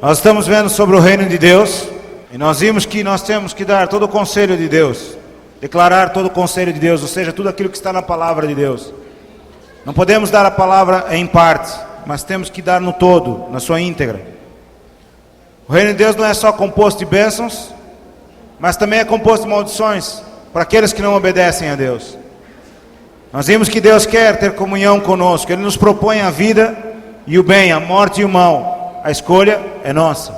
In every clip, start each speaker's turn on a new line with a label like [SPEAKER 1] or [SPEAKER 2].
[SPEAKER 1] Nós estamos vendo sobre o reino de Deus, e nós vimos que nós temos que dar todo o conselho de Deus, declarar todo o conselho de Deus, ou seja, tudo aquilo que está na palavra de Deus. Não podemos dar a palavra em parte, mas temos que dar no todo, na sua íntegra. O reino de Deus não é só composto de bênçãos, mas também é composto de maldições para aqueles que não obedecem a Deus. Nós vimos que Deus quer ter comunhão conosco, Ele nos propõe a vida e o bem, a morte e o mal. A escolha é nossa.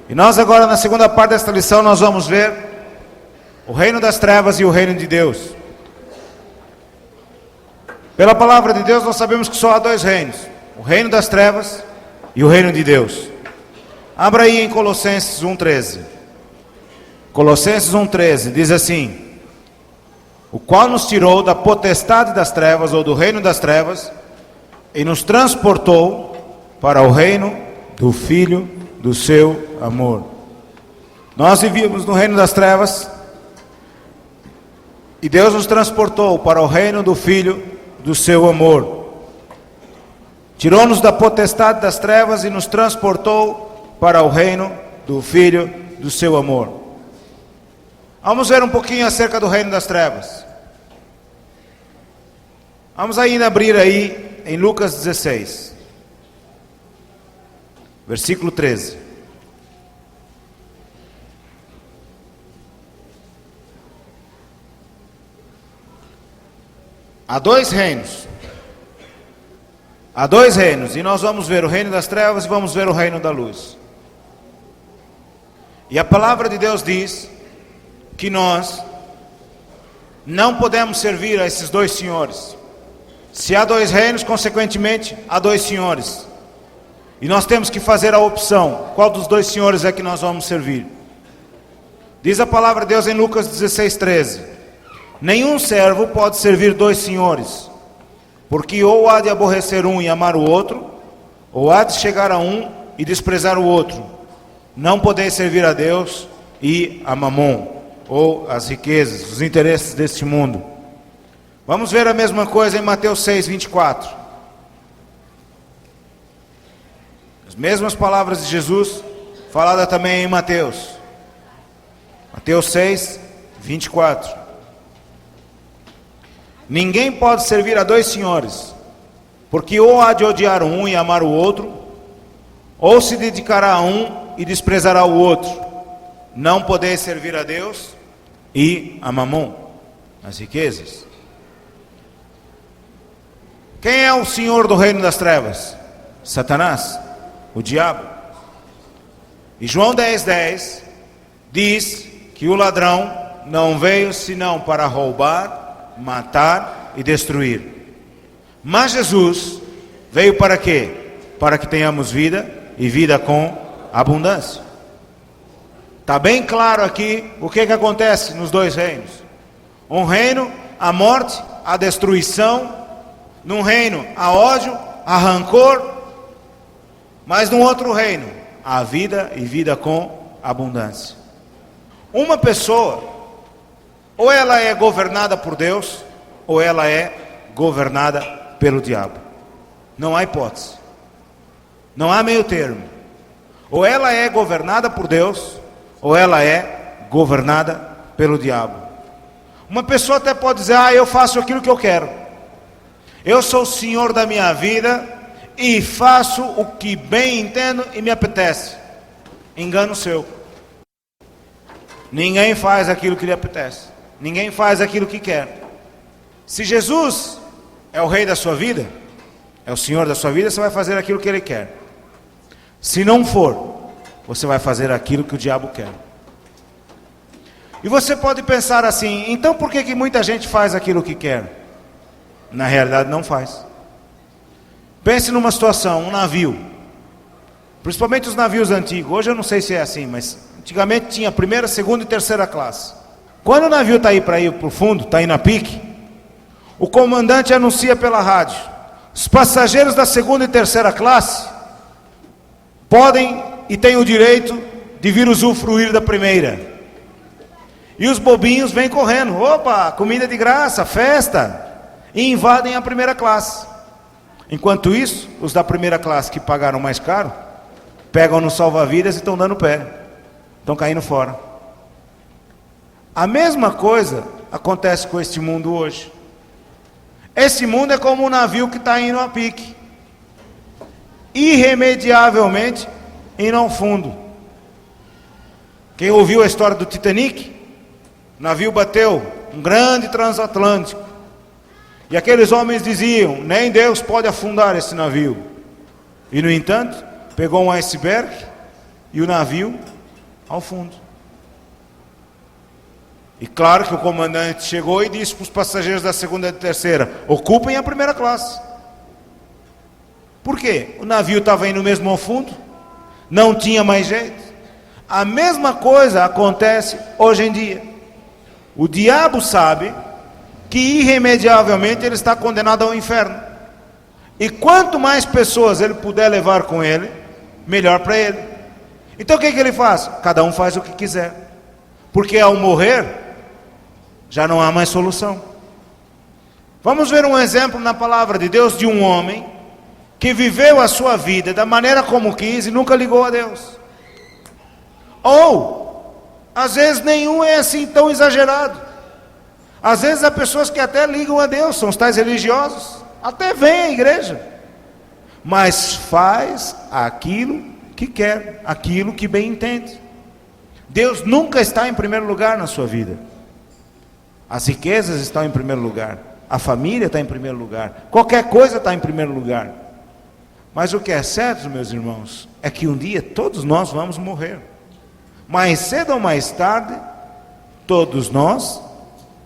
[SPEAKER 1] E nós agora, na segunda parte desta lição, nós vamos ver o reino das trevas e o reino de Deus. Pela palavra de Deus, nós sabemos que só há dois reinos: o reino das trevas e o reino de Deus. Abra aí em Colossenses 1,13. Colossenses 1,13 diz assim: o qual nos tirou da potestade das trevas, ou do reino das trevas, e nos transportou para o reino do Filho do seu amor. Nós vivíamos no reino das trevas, e Deus nos transportou para o reino do Filho do seu amor. Tirou-nos da potestade das trevas e nos transportou para o reino do Filho do seu amor. Vamos ver um pouquinho acerca do reino das trevas. Vamos ainda abrir aí em Lucas 16, versículo 13. Há dois reinos. Há dois reinos, e nós vamos ver o reino das trevas e vamos ver o reino da luz. E a palavra de Deus diz que nós não podemos servir a esses dois senhores. Se há dois reinos, consequentemente, há dois senhores. E nós temos que fazer a opção: qual dos dois senhores é que nós vamos servir? Diz a palavra de Deus em Lucas 16:13: nenhum servo pode servir dois senhores, porque ou há de aborrecer um e amar o outro, ou há de chegar a um e desprezar o outro. Não podeis servir a Deus e a Mamon, ou as riquezas, os interesses deste mundo. Vamos ver a mesma coisa em Mateus 6:24. As mesmas palavras de Jesus, falada também em Mateus. Mateus 6:24. Ninguém pode servir a dois senhores, porque ou há de odiar um e amar o outro, ou se dedicará a um e desprezará o outro. Não podeis servir a Deus e a Mamon, as riquezas. Quem é o senhor do reino das trevas? Satanás, o diabo. E João 10:10 diz que o ladrão não veio senão para roubar, matar e destruir. Mas Jesus veio para quê? Para que tenhamos vida e vida com abundância. Está bem claro aqui o que acontece nos dois reinos. Um reino, a morte, a destruição. Num reino, há ódio, há rancor. Mas num outro reino, há vida e vida com abundância. Uma pessoa, ou ela é governada por Deus, ou ela é governada pelo diabo. Não há hipótese. Não há meio termo. Ou ela é governada por Deus, ou ela é governada pelo diabo. Uma pessoa até pode dizer: eu faço aquilo que eu quero. Eu sou o senhor da minha vida e faço o que bem entendo e me apetece. Engano seu. Ninguém faz aquilo que lhe apetece. Ninguém faz aquilo que quer. Se Jesus é o rei da sua vida, é o senhor da sua vida, você vai fazer aquilo que ele quer. Se não for, você vai fazer aquilo que o diabo quer. E você pode pensar assim: então por que muita gente faz aquilo que quer? Na realidade não faz. Pense numa situação, um navio, principalmente os navios antigos. Hoje eu não sei se é assim, mas antigamente tinha primeira, segunda e terceira classe. Quando o navio está aí para ir para o fundo, está aí na pique, o comandante anuncia pela rádio: os passageiros da segunda e terceira classe podem e têm o direito de vir usufruir da primeira. E os bobinhos vêm correndo: opa, comida de graça, festa, e invadem a primeira classe. Enquanto isso, os da primeira classe que pagaram mais caro pegam no salva-vidas e estão dando pé, estão caindo fora. A mesma coisa acontece com este mundo hoje. Esse mundo é como um navio que está indo a pique, irremediavelmente indo ao fundo. Quem ouviu a história do Titanic? O navio bateu, um grande transatlântico, e aqueles homens diziam: nem Deus pode afundar esse navio. E no entanto, pegou um iceberg e o navio ao fundo. E claro que o comandante chegou e disse para os passageiros da segunda e terceira: ocupem a primeira classe. Por quê? O navio estava indo mesmo ao fundo, não tinha mais jeito. A mesma coisa acontece hoje em dia. O diabo sabe que irremediavelmente ele está condenado ao inferno, e quanto mais pessoas ele puder levar com ele, melhor para ele. Então o que ele faz? Cada um faz o que quiser, porque ao morrer já não há mais solução. Vamos ver um exemplo na palavra de Deus de um homem que viveu a sua vida da maneira como quis e nunca ligou a Deus. Ou às vezes nenhum é assim tão exagerado. Às vezes há pessoas que até ligam a Deus, são os tais religiosos, até vêm à igreja, mas faz aquilo que quer, aquilo que bem entende. Deus nunca está em primeiro lugar na sua vida. As riquezas estão em primeiro lugar, a família está em primeiro lugar, qualquer coisa está em primeiro lugar. Mas o que é certo, meus irmãos, é que um dia todos nós vamos morrer. Mais cedo ou mais tarde, todos nós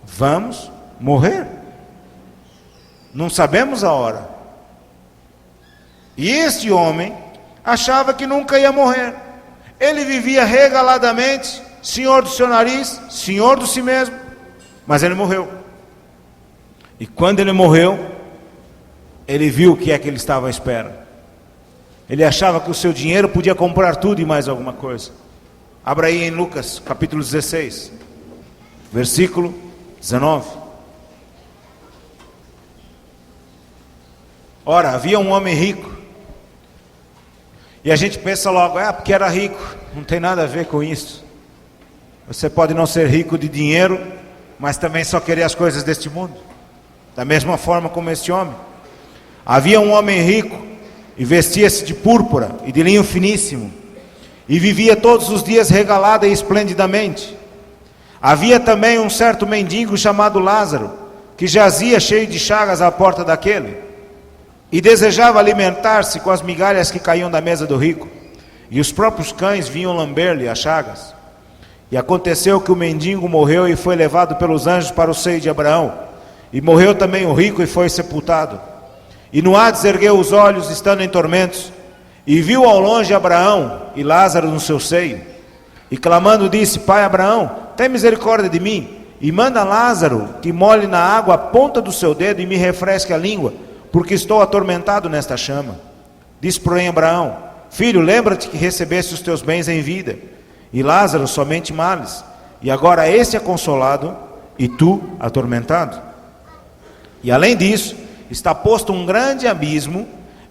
[SPEAKER 1] vamos morrer. Não sabemos a hora. E este homem achava que nunca ia morrer. Ele vivia regaladamente, senhor do seu nariz, senhor do si mesmo, mas ele morreu. E quando ele morreu, ele viu o que é que ele estava à espera. Ele achava que o seu dinheiro podia comprar tudo e mais alguma coisa. Abra aí em Lucas, capítulo 16, versículo 19. Ora, havia um homem rico. E a gente pensa logo, porque era rico. Não tem nada a ver com isso. Você pode não ser rico de dinheiro, mas também só querer as coisas deste mundo. Da mesma forma como este homem. Havia um homem rico, e vestia-se de púrpura e de linho finíssimo, e vivia todos os dias regalada e esplendidamente. Havia também um certo mendigo chamado Lázaro, que jazia cheio de chagas à porta daquele, e desejava alimentar-se com as migalhas que caíam da mesa do rico, e os próprios cães vinham lamber-lhe as chagas. E aconteceu que o mendigo morreu e foi levado pelos anjos para o seio de Abraão, e morreu também o rico e foi sepultado. E no Hades ergueu os olhos, estando em tormentos, e viu ao longe Abraão e Lázaro no seu seio, e clamando disse: Pai Abraão, tem misericórdia de mim, e manda Lázaro que molhe na água a ponta do seu dedo e me refresque a língua, porque estou atormentado nesta chama. Disse porém Abraão: Filho, lembra-te que recebeste os teus bens em vida, e Lázaro somente males, e agora este é consolado, e tu atormentado. E além disso, está posto um grande abismo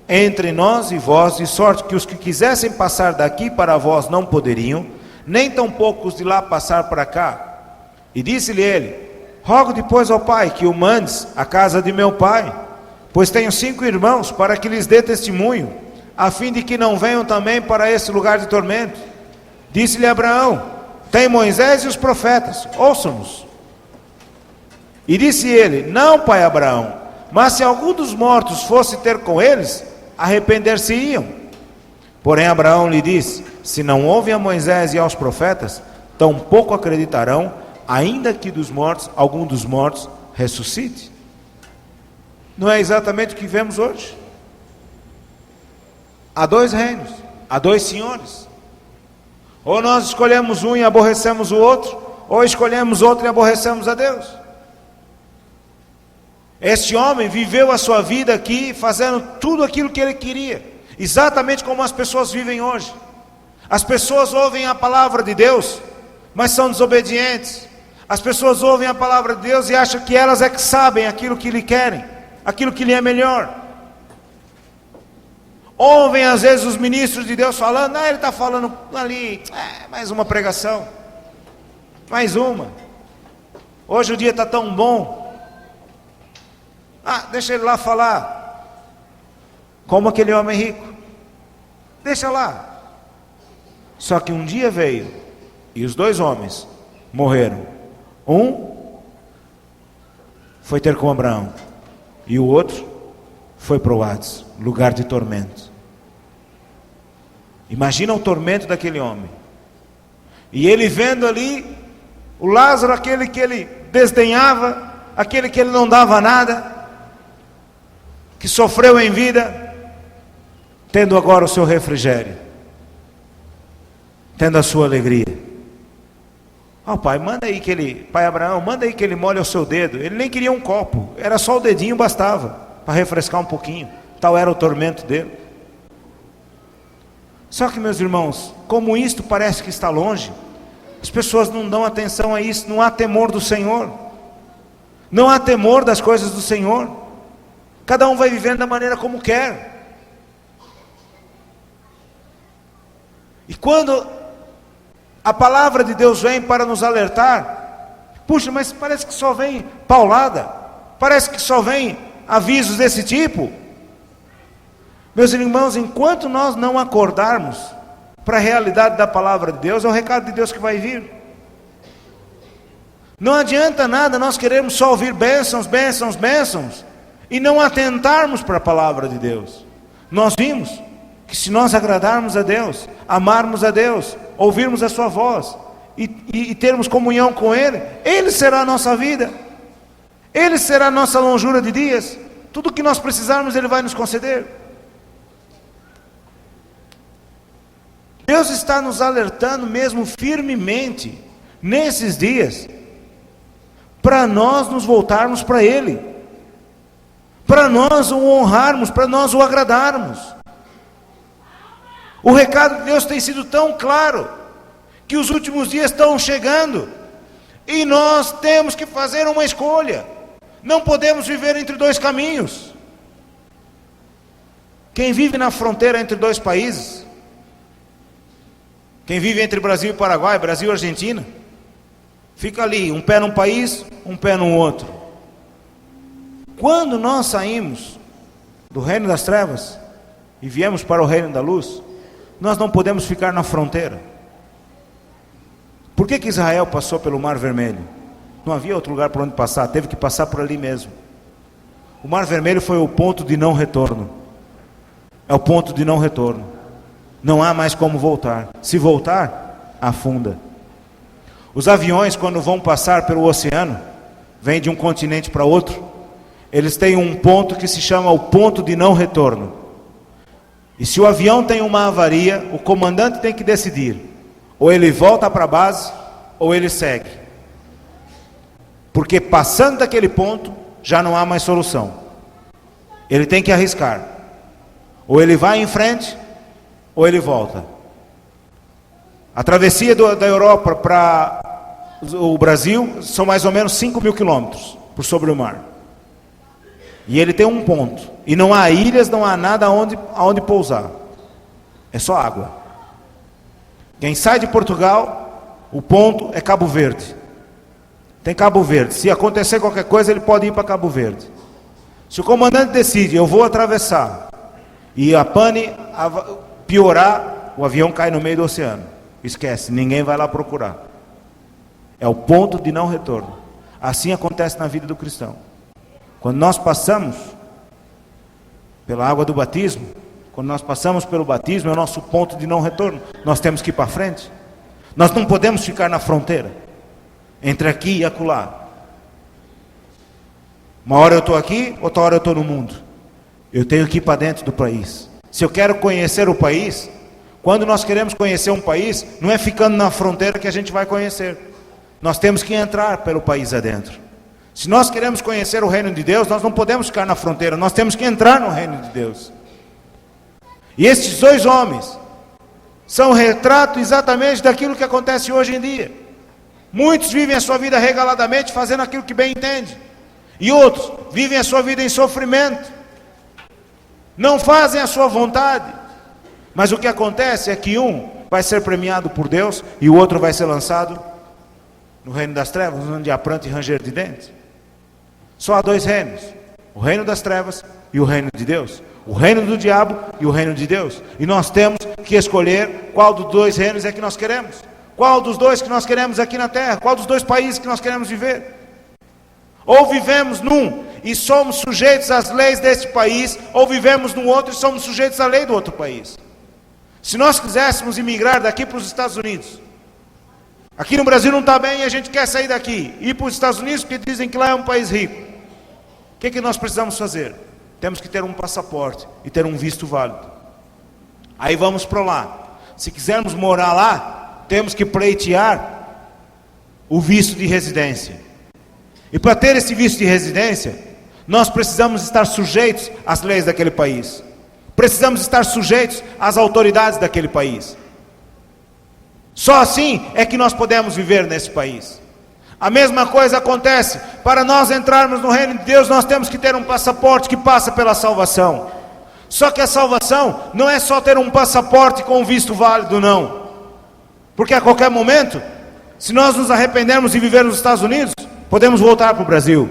[SPEAKER 1] entre nós e vós, de sorte que os que quisessem passar daqui para vós não poderiam, nem tampouco os de lá passar para cá. E disse-lhe ele: Rogo depois ao Pai que o mandes à casa de meu pai, pois tenho 5 irmãos, para que lhes dê testemunho, a fim de que não venham também para esse lugar de tormento. Disse-lhe Abraão: Tem Moisés e os profetas, ouçam-nos. E disse ele: Não, pai Abraão, mas se algum dos mortos fosse ter com eles, arrepender-se-iam. Porém Abraão lhe disse: Se não ouvem a Moisés e aos profetas, tampouco acreditarão, ainda que dos mortos, algum dos mortos ressuscite. Não é exatamente o que vemos hoje? Há 2 reinos, há 2 senhores. Ou nós escolhemos um e aborrecemos o outro, ou escolhemos outro e aborrecemos a Deus. Este homem viveu a sua vida aqui fazendo tudo aquilo que ele queria, exatamente como as pessoas vivem hoje. As pessoas ouvem a palavra de Deus, mas são desobedientes. As pessoas ouvem a palavra de Deus e acham que elas é que sabem aquilo que lhe querem, aquilo que lhe é melhor. Ouvem às vezes os ministros de Deus falando, ele está falando ali, mais uma pregação, mais uma. Hoje o dia está tão bom, deixa ele lá falar, como aquele homem rico, deixa lá. Só que um dia veio, e os dois homens morreram. Um foi ter com Abraão, e o outro foi para o Hades, lugar de tormento. Imagina o tormento daquele homem. E ele vendo ali o Lázaro, aquele que ele desdenhava, aquele que ele não dava nada, que sofreu em vida, tendo agora o seu refrigério, tendo a sua alegria. Pai, manda aí que ele, pai Abraão, manda aí que ele molhe o seu dedo. Ele nem queria um copo, era só o dedinho, bastava para refrescar um pouquinho. Tal era o tormento dele. Só que, meus irmãos, como isto parece que está longe, as pessoas não dão atenção a isso. Não há temor do Senhor, não há temor das coisas do Senhor. Cada um vai vivendo da maneira como quer. E quando a palavra de Deus vem para nos alertar, puxa, mas parece que só vem paulada, parece que só vem avisos desse tipo. Meus irmãos, enquanto nós não acordarmos para a realidade da palavra de Deus, é o recado de Deus que vai vir. Não adianta nada nós queremos só ouvir bênçãos, bênçãos, bênçãos, e não atentarmos para a palavra de Deus. Nós vimos que se nós agradarmos a Deus, amarmos a Deus, ouvirmos a sua voz e termos comunhão com Ele, Ele será a nossa vida, Ele será a nossa longura de dias. Tudo que nós precisarmos Ele vai nos conceder. Deus está nos alertando mesmo firmemente nesses dias para nós nos voltarmos para Ele, para nós o honrarmos, para nós o agradarmos. O recado de Deus tem sido tão claro que os últimos dias estão chegando e nós temos que fazer uma escolha. Não podemos viver entre dois caminhos. Quem vive na fronteira entre dois países, quem vive entre Brasil e Paraguai, Brasil e Argentina, fica ali, um pé num país, um pé no outro. Quando nós saímos do reino das trevas e viemos para o reino da luz, nós não podemos ficar na fronteira. Por que Israel passou pelo Mar Vermelho? Não havia outro lugar por onde passar, teve que passar por ali mesmo. O Mar Vermelho foi o ponto de não retorno. É o ponto de não retorno. Não há mais como voltar. Se voltar, afunda. Os aviões, quando vão passar pelo oceano, vêm de um continente para outro, eles têm um ponto que se chama o ponto de não retorno. E se o avião tem uma avaria, o comandante tem que decidir: ou ele volta para a base, ou ele segue. Porque passando daquele ponto, já não há mais solução. Ele tem que arriscar. Ou ele vai em frente, ou ele volta. A travessia da Europa para o Brasil são mais ou menos 5.000 quilômetros por sobre o mar. E ele tem um ponto. E não há ilhas, não há nada aonde pousar. É só água. Quem sai de Portugal, o ponto é Cabo Verde. Tem Cabo Verde. Se acontecer qualquer coisa, ele pode ir para Cabo Verde. Se o comandante decide, eu vou atravessar, e a pane piorar, o avião cai no meio do oceano. Esquece, ninguém vai lá procurar. É o ponto de não retorno. Assim acontece na vida do cristão. Quando nós passamos pela água do batismo, quando nós passamos pelo batismo, é o nosso ponto de não retorno. Nós temos que ir para frente. Nós não podemos ficar na fronteira, entre aqui e acolá. Uma hora eu estou aqui, outra hora eu estou no mundo. Eu tenho que ir para dentro do país. Se eu quero conhecer o país, quando nós queremos conhecer um país, não é ficando na fronteira que a gente vai conhecer. Nós temos que entrar pelo país adentro. Se nós queremos conhecer o reino de Deus, nós não podemos ficar na fronteira, nós temos que entrar no reino de Deus. E estes dois homens são retrato exatamente daquilo que acontece hoje em dia. Muitos vivem a sua vida regaladamente, fazendo aquilo que bem entende, e outros vivem a sua vida em sofrimento. não fazem a sua vontade. Mas o que acontece é que um vai ser premiado por Deus e o outro vai ser lançado no reino das trevas, onde há pranto e ranger de dentes. Só há dois reinos: o reino das trevas e o reino de Deus. O reino do diabo e o reino de Deus. E nós temos que escolher qual dos dois reinos é que nós queremos. Qual dos dois que nós queremos aqui na terra? Qual dos dois países que nós queremos viver? Ou vivemos num e somos sujeitos às leis deste país, ou vivemos no outro e somos sujeitos à lei do outro país. Se nós quiséssemos imigrar daqui para os Estados Unidos, aqui no Brasil não está bem e a gente quer sair daqui, ir para os Estados Unidos porque dizem que lá é um país rico. O que nós precisamos fazer? Temos que ter um passaporte e ter um visto válido. Aí vamos para lá. Se quisermos morar lá, temos que pleitear o visto de residência. E para ter esse visto de residência, nós precisamos estar sujeitos às leis daquele país. Precisamos estar sujeitos às autoridades daquele país. Só assim é que nós podemos viver nesse país. A mesma coisa acontece, para nós entrarmos no reino de Deus, nós temos que ter um passaporte que passa pela salvação. Só que a salvação não é só ter um passaporte com um visto válido, não. Porque a qualquer momento, se nós nos arrependermos e viver nos Estados Unidos, podemos voltar para o Brasil.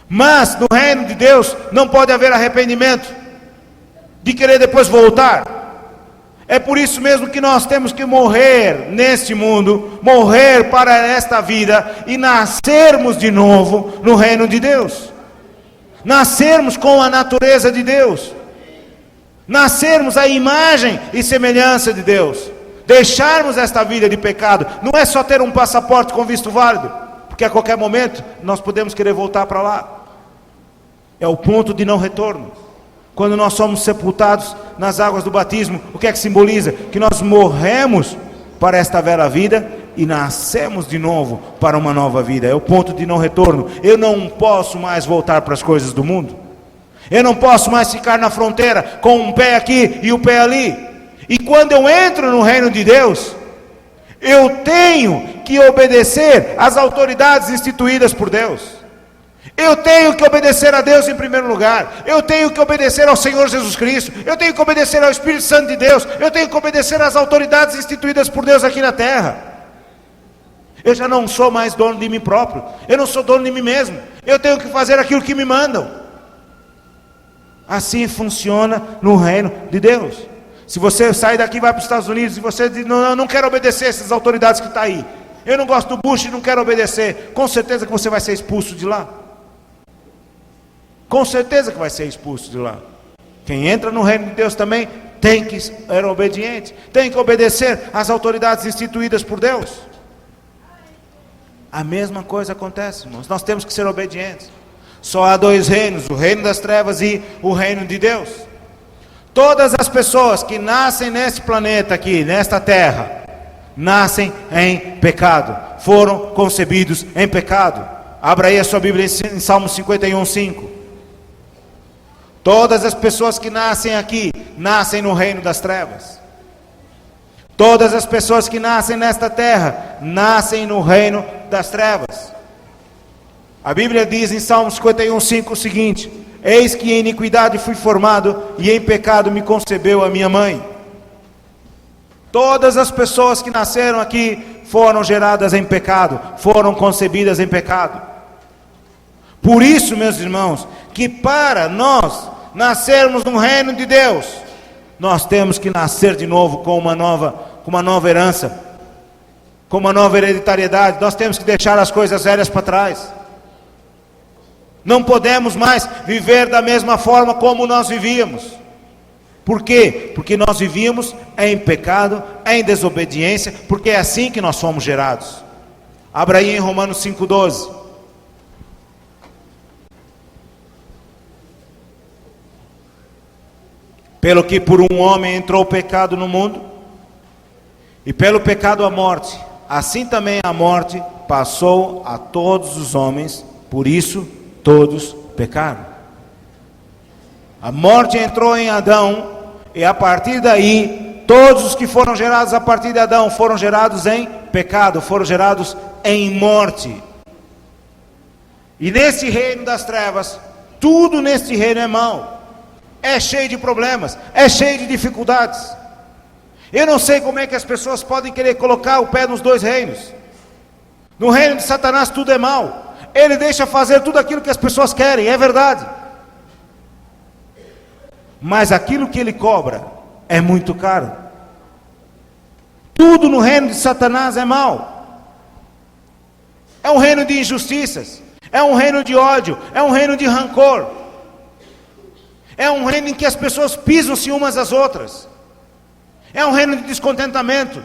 [SPEAKER 1] Mas no reino de Deus não pode haver arrependimento de querer depois voltar. É por isso mesmo que nós temos que morrer neste mundo, morrer para esta vida e nascermos de novo no reino de Deus. Nascermos com a natureza de Deus. Nascermos à imagem e semelhança de Deus. Deixarmos esta vida de pecado. Não é só ter um passaporte com visto válido, porque a qualquer momento nós podemos querer voltar para lá. É o ponto de não retorno. Quando nós somos sepultados nas águas do batismo, o que é que simboliza? Que nós morremos para esta velha vida e nascemos de novo para uma nova vida. É o ponto de não retorno. Eu não posso mais voltar para as coisas do mundo. Eu não posso mais ficar na fronteira com um pé aqui e o pé ali. E quando eu entro no reino de Deus, eu tenho que obedecer às autoridades instituídas por Deus. Eu tenho que obedecer a Deus em primeiro lugar. Eu tenho que obedecer ao Senhor Jesus Cristo. Eu tenho que obedecer ao Espírito Santo de Deus. Eu tenho que obedecer às autoridades instituídas por Deus aqui na terra. Eu já não sou mais dono de mim próprio. Eu não sou dono de mim mesmo. Eu tenho que fazer aquilo que me mandam. Assim funciona no reino de Deus. Se você sai daqui e vai para os Estados Unidos e você diz, não quero obedecer essas autoridades que estão aí. Eu não gosto do Bush e não quero obedecer. Com certeza que você vai ser expulso de lá. Com certeza que vai ser expulso de lá. Quem entra no reino de Deus também tem que ser obediente. Tem que obedecer às autoridades instituídas por Deus. A mesma coisa acontece, irmãos. Nós temos que ser obedientes. Só há dois reinos, o reino das trevas e o reino de Deus. Todas as pessoas que nascem nesse planeta aqui, nesta terra, nascem em pecado. Foram concebidos em pecado. Abra aí a sua Bíblia em Salmo 51:5. Todas as pessoas que nascem aqui, nascem no reino das trevas. Todas as pessoas que nascem nesta terra, nascem no reino das trevas. A Bíblia diz em Salmo 51:5 o seguinte: eis que em iniquidade fui formado, e em pecado me concebeu a minha mãe. Todas as pessoas que nasceram aqui, foram geradas em pecado, foram concebidas em pecado. Por isso, meus irmãos, que para nós nascermos no reino de Deus, nós temos que nascer de novo com uma nova herança, com uma nova hereditariedade. Nós temos que deixar as coisas velhas para trás. Não podemos mais viver da mesma forma como nós vivíamos. Por quê? Porque nós vivíamos em pecado, em desobediência, porque é assim que nós fomos gerados. Abra aí em Romanos 5:12. Pelo que por um homem entrou o pecado no mundo, e pelo pecado a morte, assim também a morte passou a todos os homens, por isso todos pecaram. A morte entrou em Adão, e a partir daí, todos os que foram gerados a partir de Adão, foram gerados em pecado, foram gerados em morte. E nesse reino das trevas, tudo neste reino é mau. é cheio de problemas, é cheio de dificuldades. Eu não sei como é que as pessoas podem querer colocar o pé nos dois reinos. No reino de Satanás tudo é mal. Ele deixa fazer tudo aquilo que as pessoas querem, é verdade. Mas aquilo que ele cobra é muito caro. Tudo no reino de Satanás é mal. É um reino de injustiças, é um reino de ódio, é um reino de rancor. É um reino em que as pessoas pisam-se umas às outras. É um reino de descontentamento.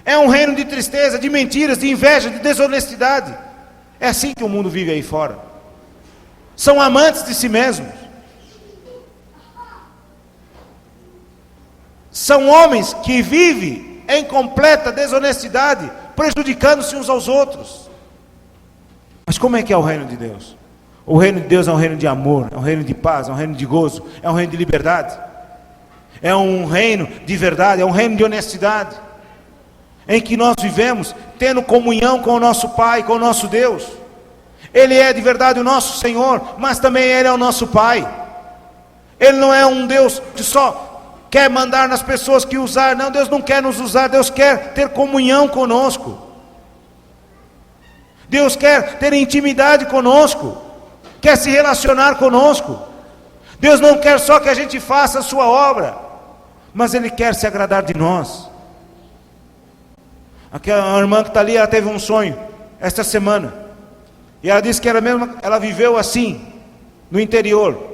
[SPEAKER 1] É um reino de tristeza, de mentiras, de inveja, de desonestidade. É assim que o mundo vive aí fora. São amantes de si mesmos. São homens que vivem em completa desonestidade, prejudicando-se uns aos outros. Mas como é que é o reino de Deus? O reino de Deus é um reino de amor, é um reino de paz, é um reino de gozo, é um reino de liberdade. É um reino de verdade, é um reino de honestidade, em que nós vivemos tendo comunhão com o nosso Pai, com o nosso Deus. Ele é de verdade o nosso Senhor, mas também Ele é o nosso Pai. Ele não é um Deus que só quer mandar nas pessoas que usar. Não, Deus não quer nos usar, Deus quer ter comunhão conosco. Deus quer ter intimidade conosco, quer se relacionar conosco. Deus não quer só que a gente faça a sua obra, mas Ele quer se agradar de nós. Aquela irmã que está ali, ela teve um sonho esta semana, e ela disse que ela viveu assim, no interior.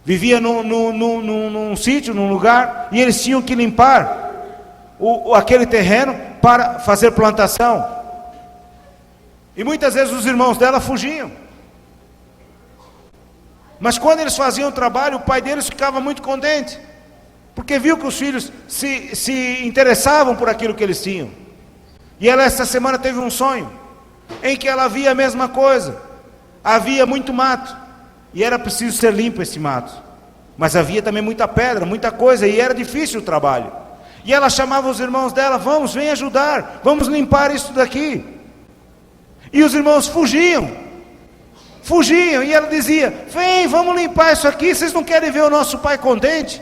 [SPEAKER 1] Vivia num sítio, num lugar, e eles tinham que limpar aquele terreno para fazer plantação. E muitas vezes os irmãos dela fugiam. Mas quando eles faziam o trabalho, o pai deles ficava muito contente, porque viu que os filhos se interessavam por aquilo que eles tinham. E ela essa semana teve um sonho, em que ela via a mesma coisa. Havia muito mato, e era preciso ser limpo esse mato. Mas havia também muita pedra, muita coisa, e era difícil o trabalho. E ela chamava os irmãos dela: vamos, vem ajudar, vamos limpar isso daqui. E os irmãos fugiam, e ela dizia: vem, vamos limpar isso aqui, vocês não querem ver o nosso pai contente?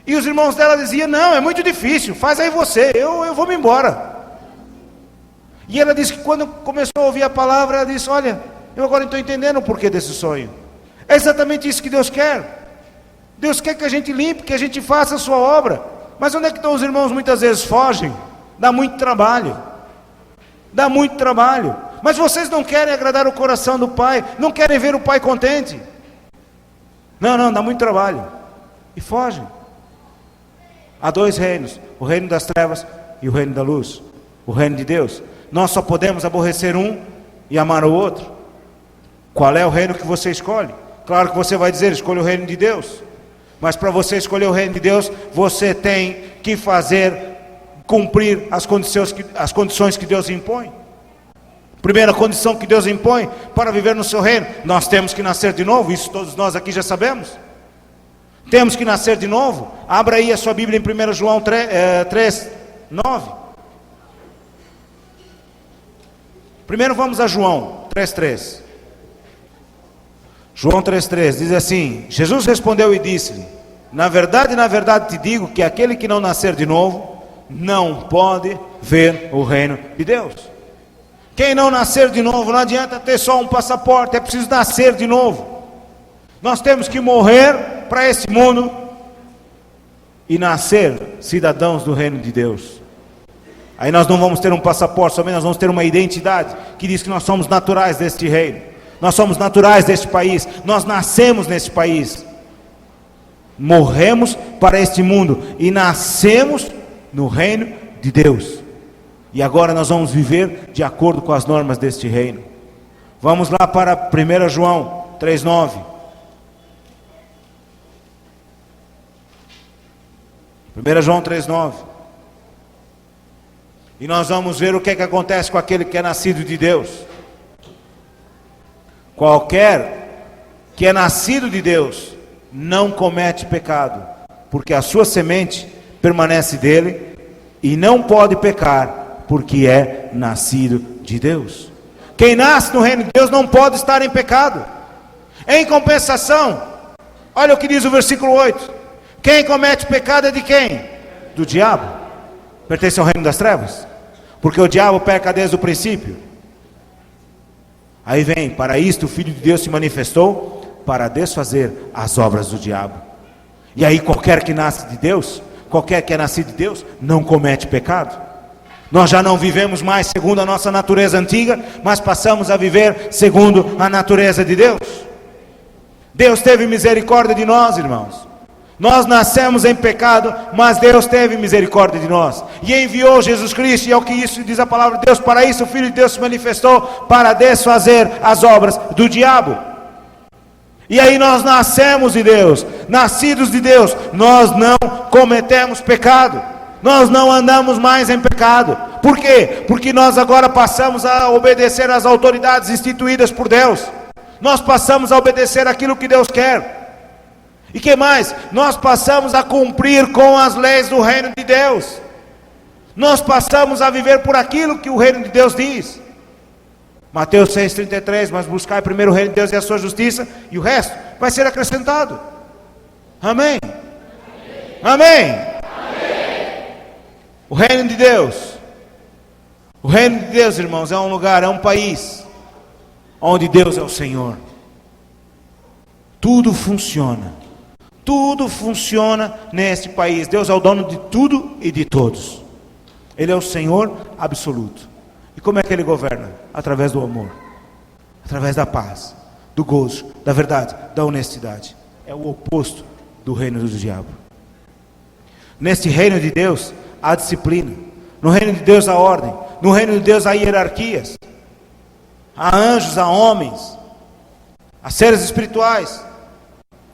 [SPEAKER 1] E os irmãos dela diziam: não, é muito difícil, faz aí você, eu vou me embora. E ela disse que quando começou a ouvir a palavra, ela disse: olha, eu agora estou entendendo o porquê desse sonho. É exatamente isso que Deus quer. Deus quer que a gente limpe, que a gente faça a sua obra. Mas onde é que estão os irmãos? Muitas vezes fogem, dá muito trabalho. Mas vocês não querem agradar o coração do Pai, não querem ver o Pai contente. Não, dá muito trabalho. E fogem. Há dois reinos, o reino das trevas e o reino da luz, o reino de Deus. Nós só podemos aborrecer um e amar o outro. Qual é o reino que você escolhe? Claro que você vai dizer: escolha o reino de Deus. Mas para você escolher o reino de Deus, você tem que cumprir as condições que Deus impõe. Primeira condição que Deus impõe para viver no seu reino: nós temos que nascer de novo. Isso todos nós aqui já sabemos. Temos que nascer de novo. Abra aí a sua Bíblia em 1 João 3, 9. Primeiro vamos a João 3:3. João 3:3 diz assim: Jesus respondeu e disse-lhe: na verdade te digo que aquele que não nascer de novo não pode ver o reino de Deus. Quem não nascer de novo, não adianta ter só um passaporte, é preciso nascer de novo. Nós temos que morrer para esse mundo e nascer cidadãos do reino de Deus. Aí nós não vamos ter um passaporte, somente nós vamos ter uma identidade que diz que nós somos naturais deste reino. Nós somos naturais deste país, nós nascemos neste país. Morremos para este mundo e nascemos no reino de Deus. E agora nós vamos viver de acordo com as normas deste reino. Vamos lá para 1 João 3:9. 1 João 3:9. E nós vamos ver o que acontece com aquele que é nascido de Deus. Qualquer que é nascido de Deus não comete pecado, porque a sua semente permanece dele e não pode pecar, porque é nascido de Deus. Quem nasce no reino de Deus não pode estar em pecado. Em compensação, Olha o que diz o versículo 8. Quem comete pecado é de quem? Do diabo. Pertence ao reino das trevas. Porque o diabo peca desde o princípio. Aí vem, para isto o Filho de Deus se manifestou, para desfazer as obras do diabo. E aí qualquer que nasce de Deus, qualquer que é nascido de Deus, não comete pecado. Nós já não vivemos mais segundo a nossa natureza antiga, mas passamos a viver segundo a natureza de Deus. Deus teve misericórdia de nós, irmãos. Nós nascemos em pecado, mas Deus teve misericórdia de nós. E enviou Jesus Cristo, e é o que isso diz a palavra de Deus. Para isso o Filho de Deus se manifestou, para desfazer as obras do diabo. E aí nós nascemos de Deus, nascidos de Deus, nós não cometemos pecado. Nós não andamos mais em pecado. Por quê? Porque nós agora passamos a obedecer às autoridades instituídas por Deus. Nós passamos a obedecer aquilo que Deus quer. E que mais? Nós passamos a cumprir com as leis do reino de Deus. Nós passamos a viver por aquilo que o reino de Deus diz. Mateus 6,33, mas buscai primeiro o reino de Deus e a sua justiça, e o resto vai ser acrescentado. Amém? Amém? O reino de Deus. O reino de Deus, irmãos, é um lugar, é um país onde Deus é o Senhor. Tudo funciona. Tudo funciona neste país. Deus é o dono de tudo e de todos. Ele é o Senhor absoluto. E como é que Ele governa? Através do amor, através da paz, do gozo, da verdade, da honestidade. É o oposto do reino do diabo. Neste reino de Deus há disciplina. No reino de Deus há ordem. No reino de Deus há hierarquias. Há anjos, há homens, há seres espirituais.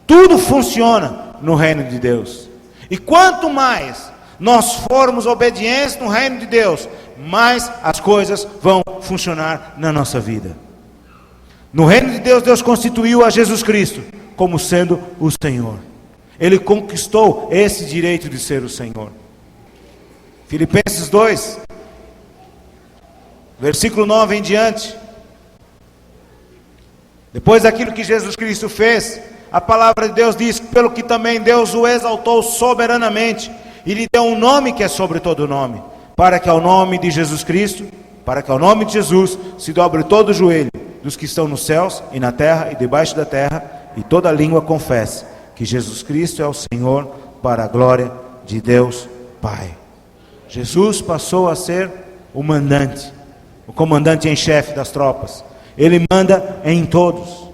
[SPEAKER 1] Tudo funciona no reino de Deus. E quanto mais nós formos obedientes no reino de Deus, mais as coisas vão funcionar na nossa vida. No reino de Deus, Deus constituiu a Jesus Cristo como sendo o Senhor. Ele conquistou esse direito de ser o Senhor. Filipenses 2, versículo 9 em diante. Depois daquilo que Jesus Cristo fez, a palavra de Deus diz: pelo que também Deus o exaltou soberanamente, e lhe deu um nome que é sobre todo nome, para que ao nome de Jesus Cristo, para que ao nome de Jesus se dobre todo o joelho dos que estão nos céus e na terra e debaixo da terra, e toda língua confesse que Jesus Cristo é o Senhor, para a glória de Deus Pai. Jesus passou a ser o mandante, o comandante em chefe das tropas. Ele manda em todos.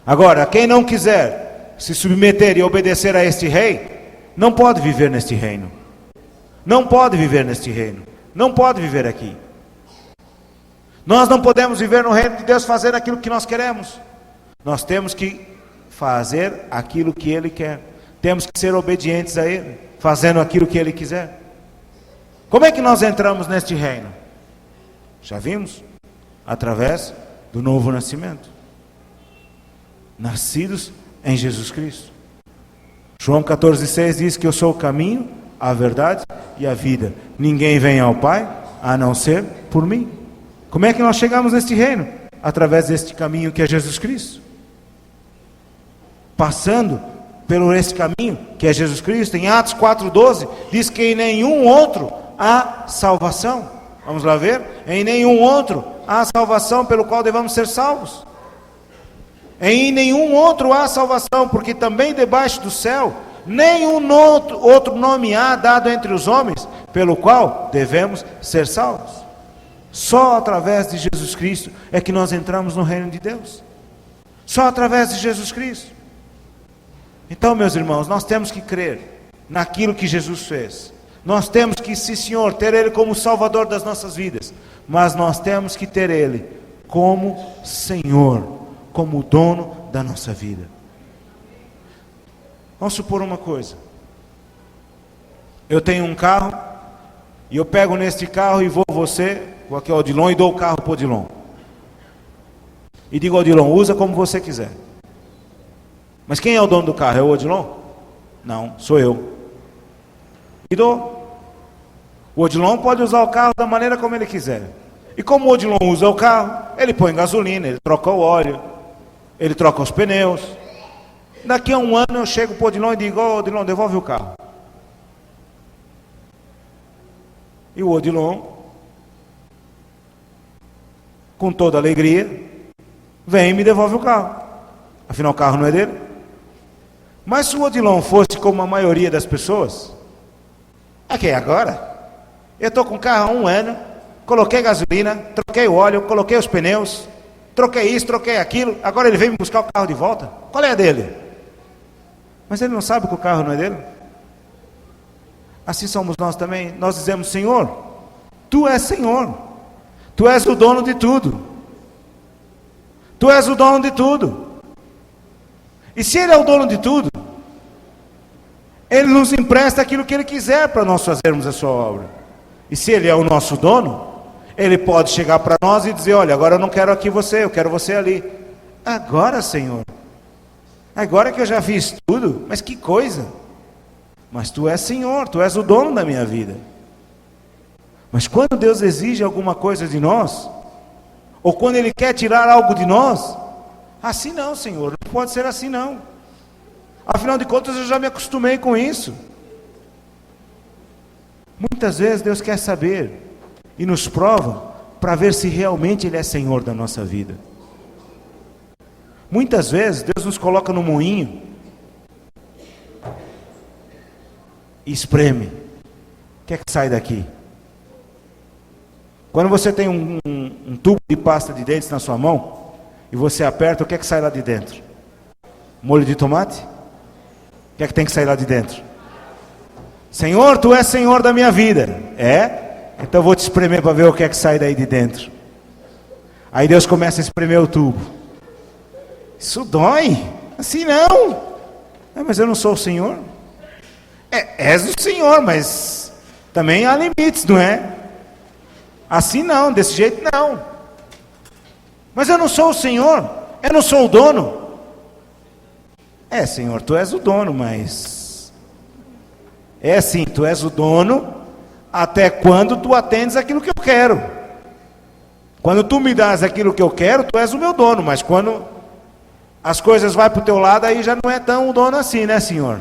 [SPEAKER 1] Agora, quem não quiser se submeter e obedecer a este rei, não pode viver neste reino. Não pode viver neste reino. Não pode viver aqui. Nós não podemos viver no reino de Deus fazendo aquilo que nós queremos. Nós temos que fazer aquilo que Ele quer. Temos que ser obedientes a Ele, fazendo aquilo que Ele quiser. Como é que nós entramos neste reino? Já vimos? Através do novo nascimento. Nascidos em Jesus Cristo. João 14,6 diz que eu sou o caminho, a verdade e a vida. Ninguém vem ao Pai a não ser por mim. Como é que nós chegamos neste reino? Através deste caminho que é Jesus Cristo. Passando pelo esse caminho que é Jesus Cristo. Em Atos 4,12 diz que em nenhum outro há salvação. Vamos lá ver? Em nenhum outro há salvação pelo qual devamos ser salvos. Em nenhum outro há salvação, porque também debaixo do céu nenhum outro nome há dado entre os homens pelo qual devemos ser salvos. Só através de Jesus Cristo é que nós entramos no reino de Deus. Só através de Jesus Cristo. Então, meus irmãos, nós temos que crer naquilo que Jesus fez. Nós temos que, sim Senhor, ter Ele como Salvador das nossas vidas. Mas nós temos que ter Ele como Senhor, como dono da nossa vida. Vamos supor uma coisa. Eu tenho um carro, e eu pego neste carro e vou aqui ao Odilon, e dou o carro para o Odilon. E digo ao Odilon, usa como você quiser. Mas quem é o dono do carro? É o Odilon? Não, sou eu. E dou. O Odilon pode usar o carro da maneira como ele quiser. E como o Odilon usa o carro, ele põe gasolina, ele troca o óleo, ele troca os pneus. Daqui a um ano eu chego para o Odilon e digo: ô Odilon, devolve o carro. E o Odilon, com toda alegria, vem e me devolve o carro. Afinal o carro não é dele. Mas se o Odilon fosse como a maioria das pessoas, ok, agora eu estou com o carro há um ano, coloquei gasolina, troquei o óleo, coloquei os pneus, troquei isso, troquei aquilo, agora ele vem me buscar o carro de volta. Qual é a dele? Mas ele não sabe que o carro não é dele. Assim somos nós também. Nós dizemos: Senhor, Tu és Senhor, Tu és o dono de tudo, Tu és o dono de tudo. E se Ele é o dono de tudo, Ele nos empresta aquilo que Ele quiser para nós fazermos a sua obra. E se Ele é o nosso dono, Ele pode chegar para nós e dizer: olha, agora eu não quero aqui você, eu quero você ali. Agora, Senhor, agora que eu já fiz tudo, mas que coisa. Mas Tu és Senhor, Tu és o dono da minha vida. Mas quando Deus exige alguma coisa de nós, ou quando Ele quer tirar algo de nós, assim não, Senhor, não pode ser assim não. Afinal de contas eu já me acostumei com isso. Muitas vezes Deus quer saber e nos prova para ver se realmente Ele é Senhor da nossa vida. Muitas vezes Deus nos coloca no moinho e espreme. O que é que sai daqui? Quando você tem um tubo de pasta de dentes na sua mão e você aperta, o que é que sai lá de dentro? Molho de tomate? O que é que tem que sair lá de dentro? Senhor, Tu és Senhor da minha vida. É? Então eu vou te espremer para ver o que é que sai daí de dentro. Aí Deus começa a espremer o tubo. Isso dói. Assim não. Mas eu não sou o Senhor. És o Senhor, mas também há limites, não é? Assim não, desse jeito não. Mas eu não sou o Senhor, eu não sou o dono. Senhor, Tu és o dono, mas é assim, Tu és o dono até quando Tu atendes aquilo que eu quero. Quando Tu me dás aquilo que eu quero, Tu és o meu dono, mas quando as coisas vão para o Teu lado, aí já não é tão o dono assim, né, Senhor?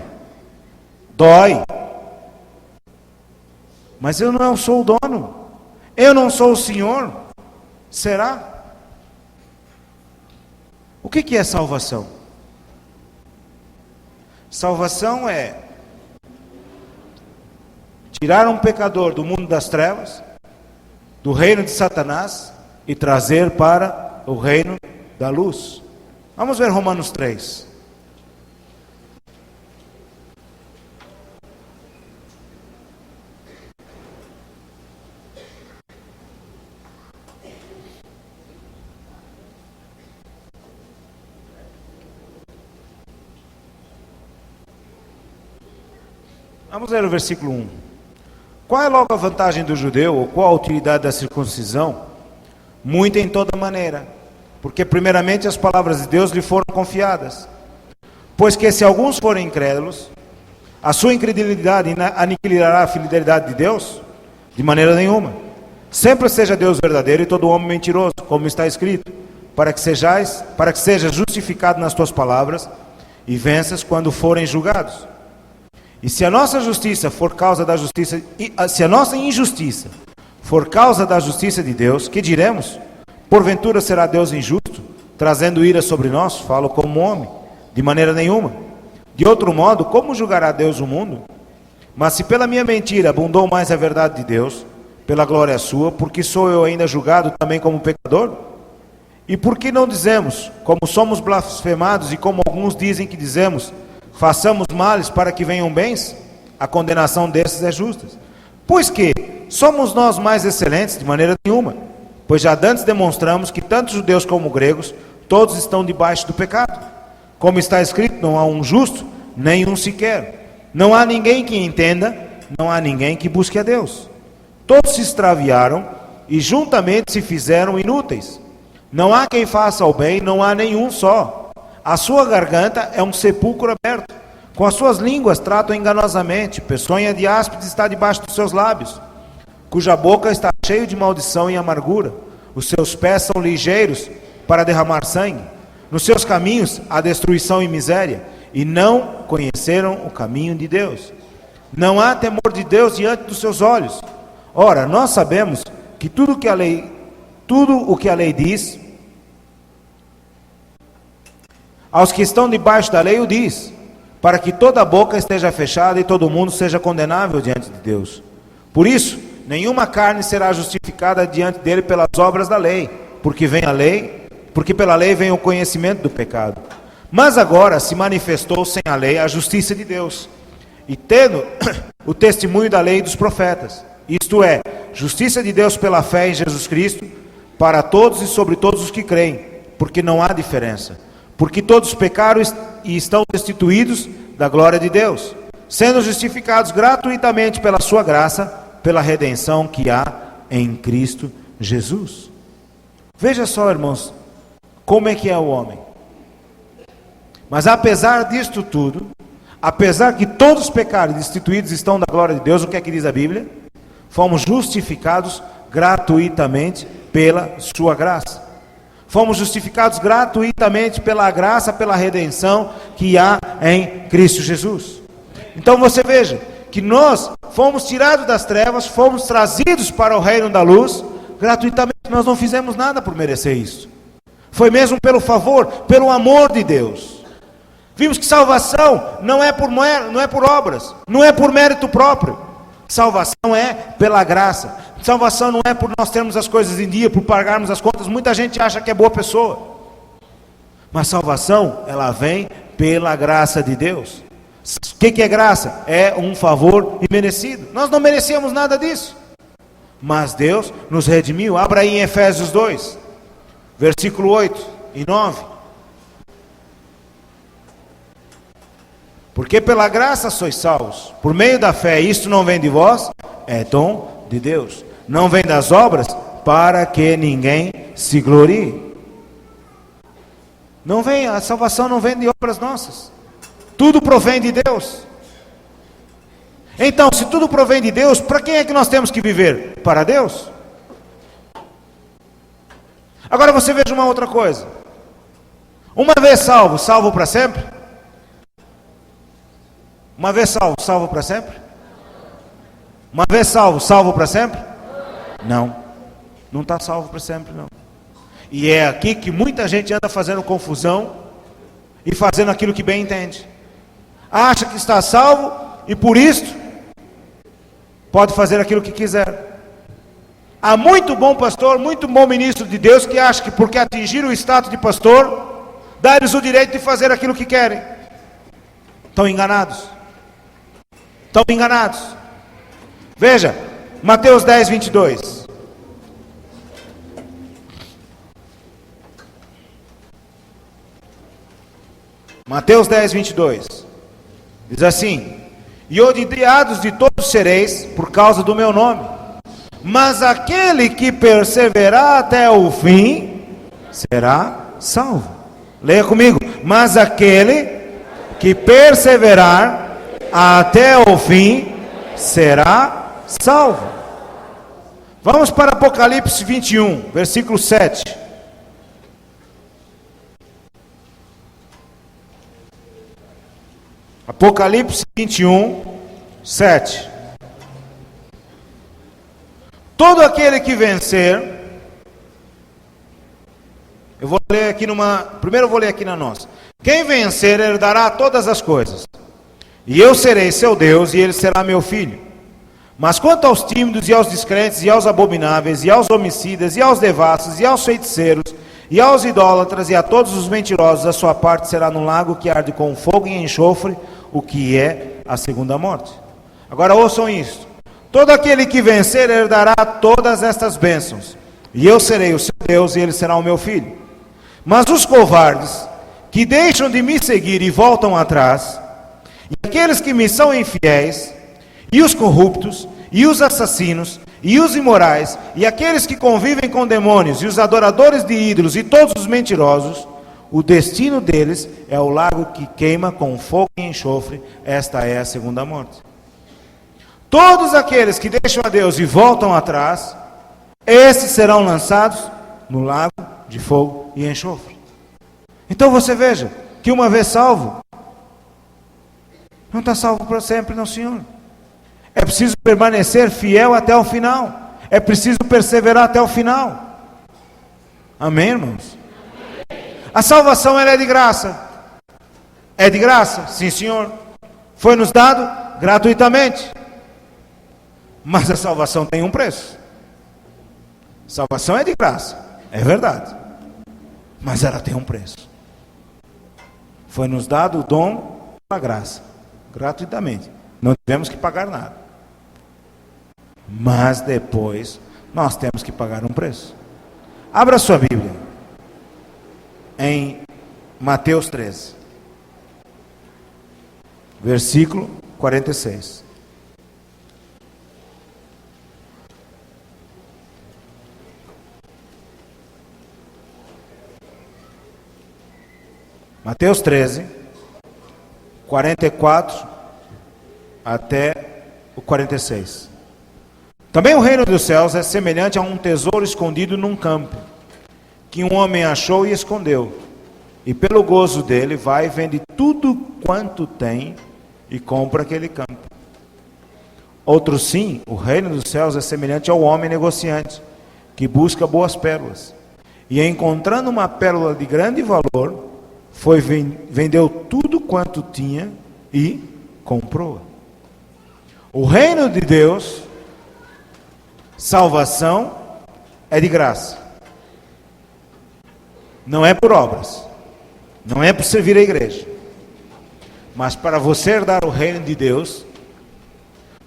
[SPEAKER 1] Dói. Mas eu não sou o dono, eu não sou o Senhor. Será? O que é salvação? Salvação é tirar um pecador do mundo das trevas, do reino de Satanás, e trazer para o reino da luz. Vamos ver Romanos 3. Vamos ler o versículo 1. Qual é logo a vantagem do judeu, ou qual a utilidade da circuncisão? Muita em toda maneira, porque primeiramente as palavras de Deus lhe foram confiadas. Pois que se alguns forem incrédulos, a sua incredulidade aniquilará a fidelidade de Deus? De maneira nenhuma. Sempre seja Deus verdadeiro e todo homem mentiroso, como está escrito, para que sejas justificado nas tuas palavras e venças quando forem julgados. E se a nossa justiça for causa da justiça, se a nossa injustiça for causa da justiça de Deus, que diremos? Porventura será Deus injusto, trazendo ira sobre nós? Falo como homem, de maneira nenhuma. De outro modo, como julgará Deus o mundo? Mas se pela minha mentira abundou mais a verdade de Deus, pela glória sua, porque sou eu ainda julgado também como pecador? E por que não dizemos, como somos blasfemados e como alguns dizem que dizemos, façamos males para que venham bens? A condenação desses é justa. Pois que somos nós mais excelentes? De maneira nenhuma. Pois já dantes demonstramos que tanto judeus como gregos, todos estão debaixo do pecado. Como está escrito, não há um justo, nem um sequer. Não há ninguém que entenda, não há ninguém que busque a Deus. Todos se extraviaram e juntamente se fizeram inúteis. Não há quem faça o bem, não há nenhum só. A sua garganta é um sepulcro aberto. Com as suas línguas tratam enganosamente. Peçonha de áspides está debaixo dos seus lábios, cuja boca está cheia de maldição e amargura. Os seus pés são ligeiros para derramar sangue. Nos seus caminhos há destruição e miséria, e não conheceram o caminho de Deus. Não há temor de Deus diante dos seus olhos. Ora, nós sabemos que tudo o que a lei diz, aos que estão debaixo da lei o diz, para que toda a boca esteja fechada e todo mundo seja condenável diante de Deus. Por isso, nenhuma carne será justificada diante dele pelas obras da lei, porque pela lei vem o conhecimento do pecado. Mas agora se manifestou sem a lei a justiça de Deus, e tendo o testemunho da lei e dos profetas, isto é, justiça de Deus pela fé em Jesus Cristo, para todos e sobre todos os que creem, porque não há diferença. Porque todos pecaram e estão destituídos da glória de Deus, sendo justificados gratuitamente pela sua graça, pela redenção que há em Cristo Jesus. Veja só, irmãos, como é que é o homem. Mas apesar disto tudo, apesar que todos os pecados destituídos estão da glória de Deus, o que é que diz a Bíblia? Fomos justificados gratuitamente pela sua graça. Fomos justificados gratuitamente pela graça, pela redenção que há em Cristo Jesus. Então você veja que nós fomos tirados das trevas, fomos trazidos para o reino da luz gratuitamente. Nós não fizemos nada por merecer isso. Foi mesmo pelo favor, pelo amor de Deus. Vimos que salvação não é por obras, não é por mérito próprio. Salvação é pela graça. Salvação não é por nós termos as coisas em dia, por pagarmos as contas. Muita gente acha que é boa pessoa. Mas salvação, ela vem pela graça de Deus. O que é graça? É um favor imerecido. Nós não merecíamos nada disso. Mas Deus nos redimiu. Abra aí em Efésios 2, versículo 8 e 9. Porque pela graça sois salvos, por meio da fé. Isto não vem de vós, é dom de Deus. Não vem das obras, para que ninguém se glorie. Não vem, a salvação não vem de obras nossas. Tudo provém de Deus. Então, se tudo provém de Deus, para quem é que nós temos que viver? Para Deus. Agora você veja uma outra coisa. Uma vez salvo, salvo para sempre? Uma vez salvo, salvo para sempre? Uma vez salvo, salvo para sempre? Não. Não está salvo para sempre, não. E é aqui que muita gente anda fazendo confusão e fazendo aquilo que bem entende. Acha que está salvo e por isto pode fazer aquilo que quiser. Há muito bom pastor, muito bom ministro de Deus que acha que porque atingiram o status de pastor, dá-lhes o direito de fazer aquilo que querem. Estão enganados. Estão enganados. Veja, Mateus 10, 22. Mateus 10, 22. Diz assim: e odiados de todos sereis por causa do meu nome, mas aquele que perseverar até o fim será salvo. Leia comigo. Mas aquele que perseverar até o fim será salvo. Vamos para Apocalipse 21, versículo 7. Apocalipse 21, 7. Todo aquele que vencer, primeiro eu vou ler aqui na nossa. Quem vencer herdará todas as coisas, e eu serei seu Deus, e ele será meu filho. Mas quanto aos tímidos, e aos descrentes, e aos abomináveis, e aos homicidas, e aos devassos, e aos feiticeiros, e aos idólatras, e a todos os mentirosos, a sua parte será no lago que arde com fogo e enxofre, o que é a segunda morte. Agora ouçam isto. Todo aquele que vencer herdará todas estas bênçãos, e eu serei o seu Deus, e ele será o meu filho. Mas os covardes, que deixam de me seguir e voltam atrás, e aqueles que me são infiéis, e os corruptos, e os assassinos, e os imorais, e aqueles que convivem com demônios, e os adoradores de ídolos, e todos os mentirosos, o destino deles é o lago que queima com fogo e enxofre. Esta é a segunda morte. Todos aqueles que deixam a Deus e voltam atrás, esses serão lançados no lago de fogo e enxofre. Então você veja que uma vez salvo, não está salvo para sempre, não, Senhor. É preciso permanecer fiel até o final. É preciso perseverar até o final. Amém, irmãos? A salvação, ela é de graça. É de graça? Sim, Senhor. Foi nos dado gratuitamente. Mas a salvação tem um preço. Salvação é de graça, é verdade. Mas ela tem um preço. Foi nos dado o dom da graça, gratuitamente. Não tivemos que pagar nada. Mas depois nós temos que pagar um preço. Abra sua Bíblia em Mateus 13, versículo 46. Mateus 13, 44 até o 46. Também o reino dos céus é semelhante a um tesouro escondido num campo, que um homem achou e escondeu. E pelo gozo dele vai e vende tudo quanto tem e compra aquele campo. Outro sim, o reino dos céus é semelhante ao homem negociante, que busca boas pérolas. E encontrando uma pérola de grande valor, vendeu tudo quanto tinha e comprou. O reino de Deus, salvação, é de graça. Não é por obras. Não é por servir a igreja. Mas para você herdar o reino de Deus,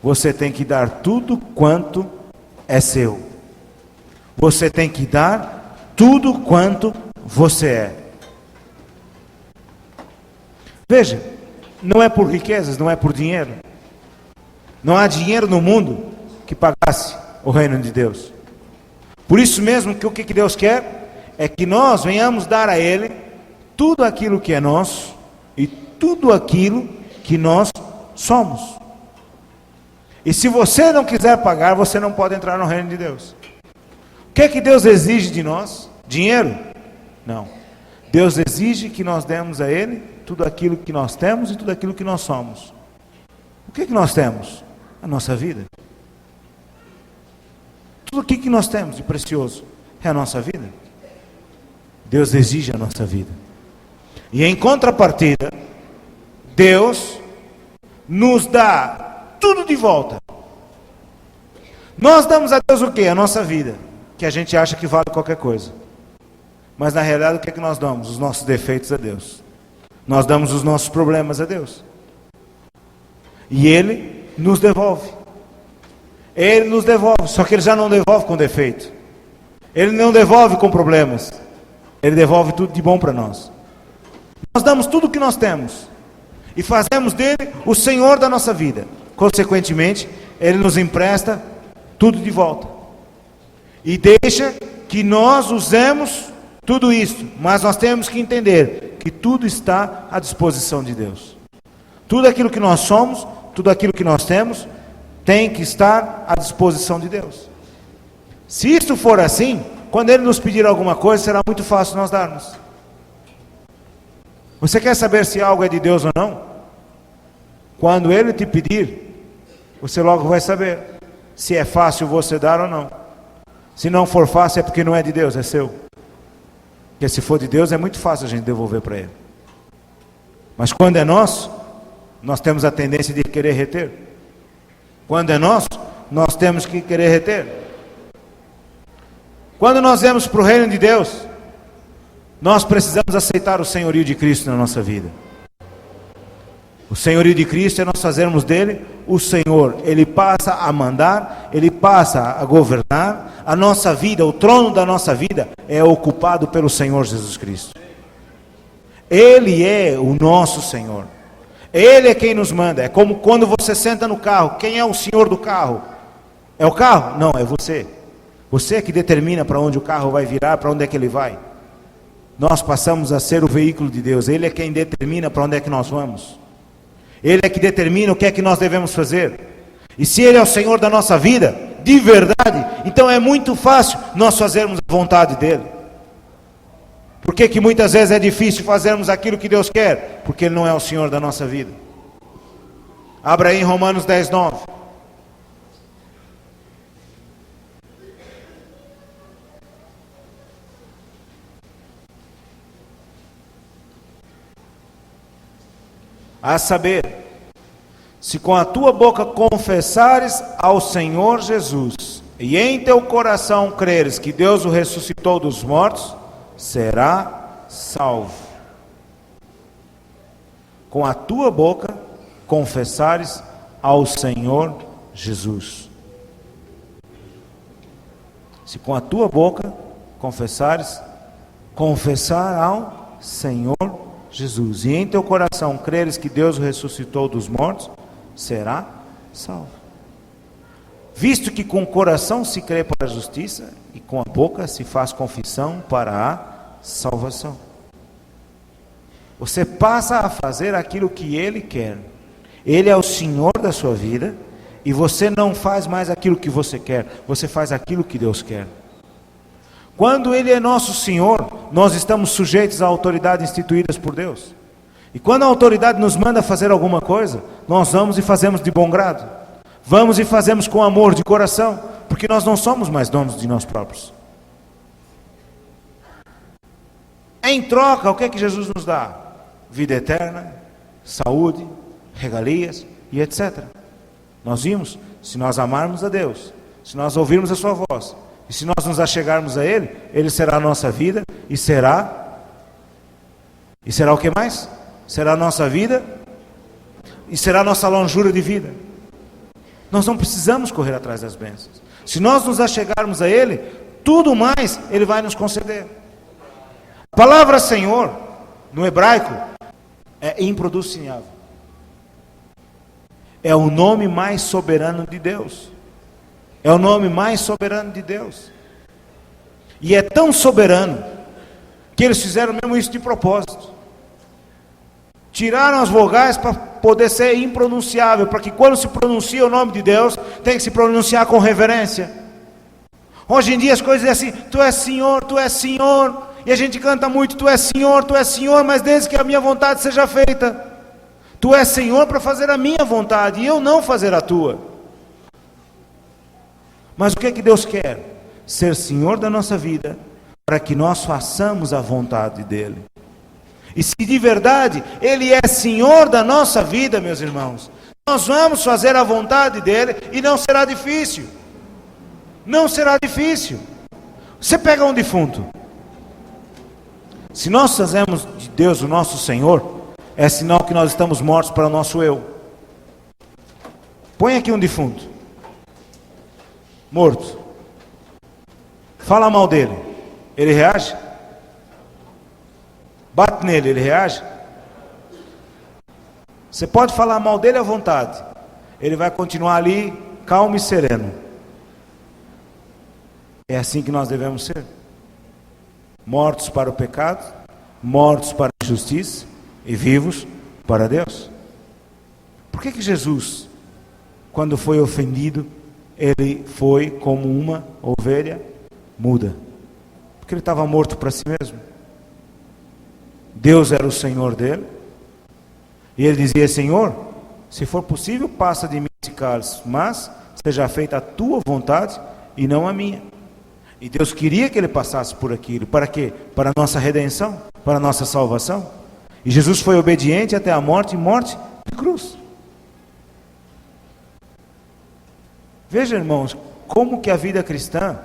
[SPEAKER 1] você tem que dar tudo quanto é seu. Você tem que dar tudo quanto você é. Veja, não é por riquezas, não é por dinheiro. Não há dinheiro no mundo que pagasse o reino de Deus. Por isso mesmo que o que Deus quer é que nós venhamos dar a Ele tudo aquilo que é nosso e tudo aquilo que nós somos. E se você não quiser pagar, você não pode entrar no reino de Deus. O que é que Deus exige de nós? Dinheiro? Não. Deus exige que nós demos a Ele tudo aquilo que nós temos e tudo aquilo que nós somos. O que é que nós temos? A nossa vida. Tudo aquilo que nós temos de precioso é a nossa vida. Deus exige a nossa vida. E em contrapartida, Deus nos dá tudo de volta. Nós damos a Deus o quê? A nossa vida, que a gente acha que vale qualquer coisa. Mas na realidade o que é que nós damos? Os nossos defeitos a Deus. Nós damos os nossos problemas a Deus. E Ele nos devolve. Ele nos devolve, só que Ele já não devolve com defeito. Ele não devolve com problemas. Ele devolve tudo de bom para nós. Nós damos tudo o que nós temos e fazemos dele o Senhor da nossa vida. Consequentemente, Ele nos empresta tudo de volta e deixa que nós usemos tudo isso. Mas nós temos que entender que tudo está à disposição de Deus. Tudo aquilo que nós somos, tudo aquilo que nós temos, tem que estar à disposição de Deus. Se isso for assim, quando Ele nos pedir alguma coisa, será muito fácil nós darmos. Você quer saber se algo é de Deus ou não? Quando Ele te pedir, você logo vai saber se é fácil você dar ou não. Se não for fácil é porque não é de Deus, é seu. Porque se for de Deus é muito fácil a gente devolver para Ele. Mas quando é nosso, nós temos a tendência de querer reter. Quando é nosso, nós temos que querer reter. Quando nós vemos para o reino de Deus, nós precisamos aceitar o senhorio de Cristo na nossa vida. O senhorio de Cristo é nós fazermos dele o Senhor. Ele passa a mandar, Ele passa a governar. A nossa vida, o trono da nossa vida é ocupado pelo Senhor Jesus Cristo. Ele é o nosso Senhor. Ele é quem nos manda. É como quando você senta no carro. Quem é o senhor do carro? É o carro? Não, é você. Você é que determina para onde o carro vai virar, para onde é que ele vai. Nós passamos a ser o veículo de Deus. Ele é quem determina para onde é que nós vamos. Ele é que determina o que é que nós devemos fazer. E se Ele é o Senhor da nossa vida, de verdade, então é muito fácil nós fazermos a vontade dEle. Por que muitas vezes é difícil fazermos aquilo que Deus quer? Porque Ele não é o Senhor da nossa vida. Abra aí em Romanos 10, 9. A saber, se com a tua boca confessares ao Senhor Jesus, e em teu coração creres que Deus o ressuscitou dos mortos, será salvo. Com a tua boca confessares ao Senhor Jesus. Se com a tua boca confessares, confessar ao Senhor Jesus, e em teu coração creres que Deus o ressuscitou dos mortos, será salvo. Visto que com o coração se crê para a justiça, e com a boca se faz confissão para a salvação. Você passa a fazer aquilo que Ele quer. Ele é o Senhor da sua vida, e você não faz mais aquilo que você quer, você faz aquilo que Deus quer. Quando Ele é nosso Senhor, nós estamos sujeitos à autoridade instituídas por Deus. E quando a autoridade nos manda fazer alguma coisa, nós vamos e fazemos de bom grado. Vamos e fazemos com amor de coração, porque nós não somos mais donos de nós próprios. Em troca, o que é que Jesus nos dá? Vida eterna, saúde, regalias e etc. Nós vimos, se nós amarmos a Deus, se nós ouvirmos a sua voz, e se nós nos achegarmos a Ele, Ele será a nossa vida, e será o que mais? Será a nossa vida, e será a nossa longura de vida. Nós não precisamos correr atrás das bênçãos. Se nós nos achegarmos a Ele, tudo mais Ele vai nos conceder. A palavra Senhor, no hebraico, é impronunciável. É o nome mais soberano de Deus. É o nome mais soberano de Deus. E é tão soberano que eles fizeram mesmo isso de propósito. Tiraram as vogais para poder ser impronunciável, para que quando se pronuncia o nome de Deus, tem que se pronunciar com reverência. Hoje em dia as coisas é assim: Tu és Senhor, Tu és Senhor. E a gente canta muito: Tu és Senhor, mas desde que a minha vontade seja feita. Tu és Senhor para fazer a minha vontade, e eu não fazer a tua. Mas o que é que Deus quer? Ser Senhor da nossa vida, para que nós façamos a vontade dEle. E se de verdade Ele é Senhor da nossa vida, meus irmãos, nós vamos fazer a vontade dEle, e não será difícil. Não será difícil. Você pega um defunto. Se nós fazemos de Deus o nosso Senhor, é sinal que nós estamos mortos para o nosso eu. Põe aqui um defunto morto, fala mal dele, ele reage? Bate nele, ele reage? Você pode falar mal dele à vontade, ele vai continuar ali calmo e sereno. É assim que nós devemos ser: mortos para o pecado, mortos para a justiça e vivos para Deus. Por que Jesus, quando foi ofendido, ele foi como uma ovelha muda? Porque ele estava morto para si mesmo. Deus era o Senhor dele, e ele dizia: Senhor, se for possível, passa de mim esse cálice, mas seja feita a tua vontade e não a minha. E Deus queria que ele passasse por aquilo. Para quê? Para a nossa redenção, para a nossa salvação. E Jesus foi obediente até a morte, e morte de cruz. Veja, irmãos, como que a vida cristã,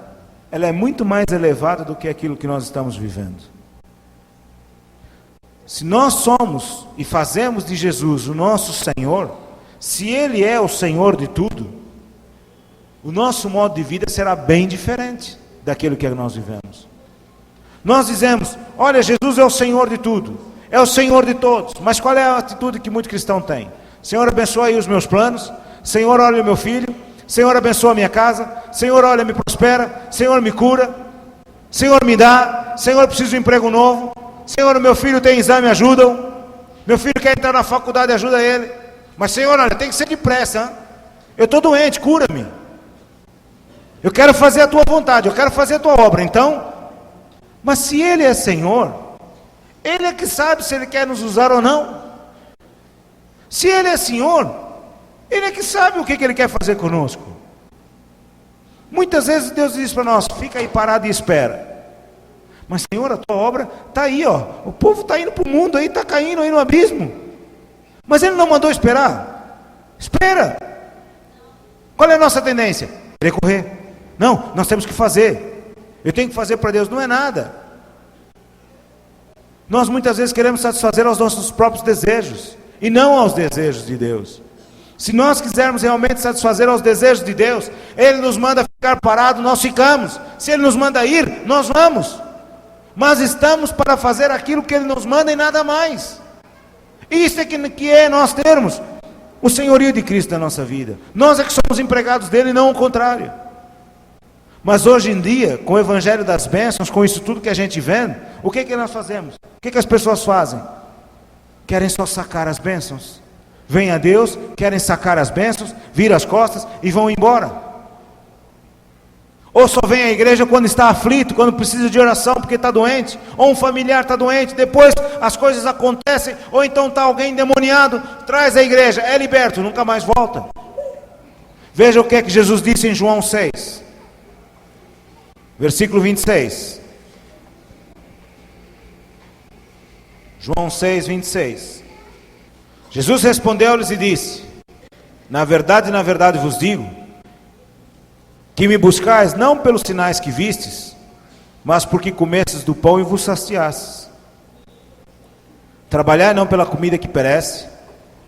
[SPEAKER 1] ela é muito mais elevada do que aquilo que nós estamos vivendo. Se nós somos e fazemos de Jesus o nosso Senhor, se Ele é o Senhor de tudo, o nosso modo de vida será bem diferente daquilo que nós vivemos. Nós dizemos: olha, Jesus é o Senhor de tudo, é o Senhor de todos. Mas qual é a atitude que muito cristão tem? Senhor, abençoa aí os meus planos. Senhor, olha o meu filho. Senhor, abençoa a minha casa. Senhor, olha, me prospera. Senhor, me cura. Senhor, me dá. Senhor, eu preciso de um emprego novo. Senhor, o meu filho tem exame, ajudam. Meu filho quer entrar na faculdade, ajuda ele. Mas Senhor, olha, tem que ser depressa, hein? Eu estou doente, cura-me. Eu quero fazer a tua vontade, eu quero fazer a tua obra. Então, mas se Ele é Senhor, Ele é que sabe se Ele quer nos usar ou não. Se Ele é Senhor, Ele é que sabe o que Ele quer fazer conosco. Muitas vezes Deus diz para nós: fica aí parado e espera. Mas Senhor, a tua obra está aí, ó. O povo está indo para o mundo aí, está caindo aí no abismo. Mas Ele não mandou esperar. Espera. Qual é a nossa tendência? Querer correr. Não, nós temos que fazer. Eu tenho que fazer para Deus. Não é nada. Nós muitas vezes queremos satisfazer aos nossos próprios desejos e não aos desejos de Deus. Se nós quisermos realmente satisfazer aos desejos de Deus, Ele nos manda ficar parado, nós ficamos. Se Ele nos manda ir, nós vamos. Mas estamos para fazer aquilo que Ele nos manda e nada mais. Isso é que é nós termos o senhorio de Cristo na nossa vida. Nós é que somos empregados dele e não o contrário. Mas hoje em dia, com o evangelho das bênçãos, com isso tudo que a gente vê, o que nós fazemos? O que as pessoas fazem? Querem só sacar as bênçãos. Vêm a Deus, querem sacar as bênçãos, viram as costas e vão embora. Ou só vem à igreja quando está aflito, quando precisa de oração porque está doente, ou um familiar está doente, depois as coisas acontecem, ou então está alguém endemoniado, traz à igreja, é liberto, nunca mais volta. Veja o que é que Jesus disse em João 6, versículo 26. João 6, 26. Jesus respondeu-lhes e disse: na verdade vos digo, que me buscais não pelos sinais que vistes, mas porque comestes do pão e vos saciastes. Trabalhai não pela comida que perece,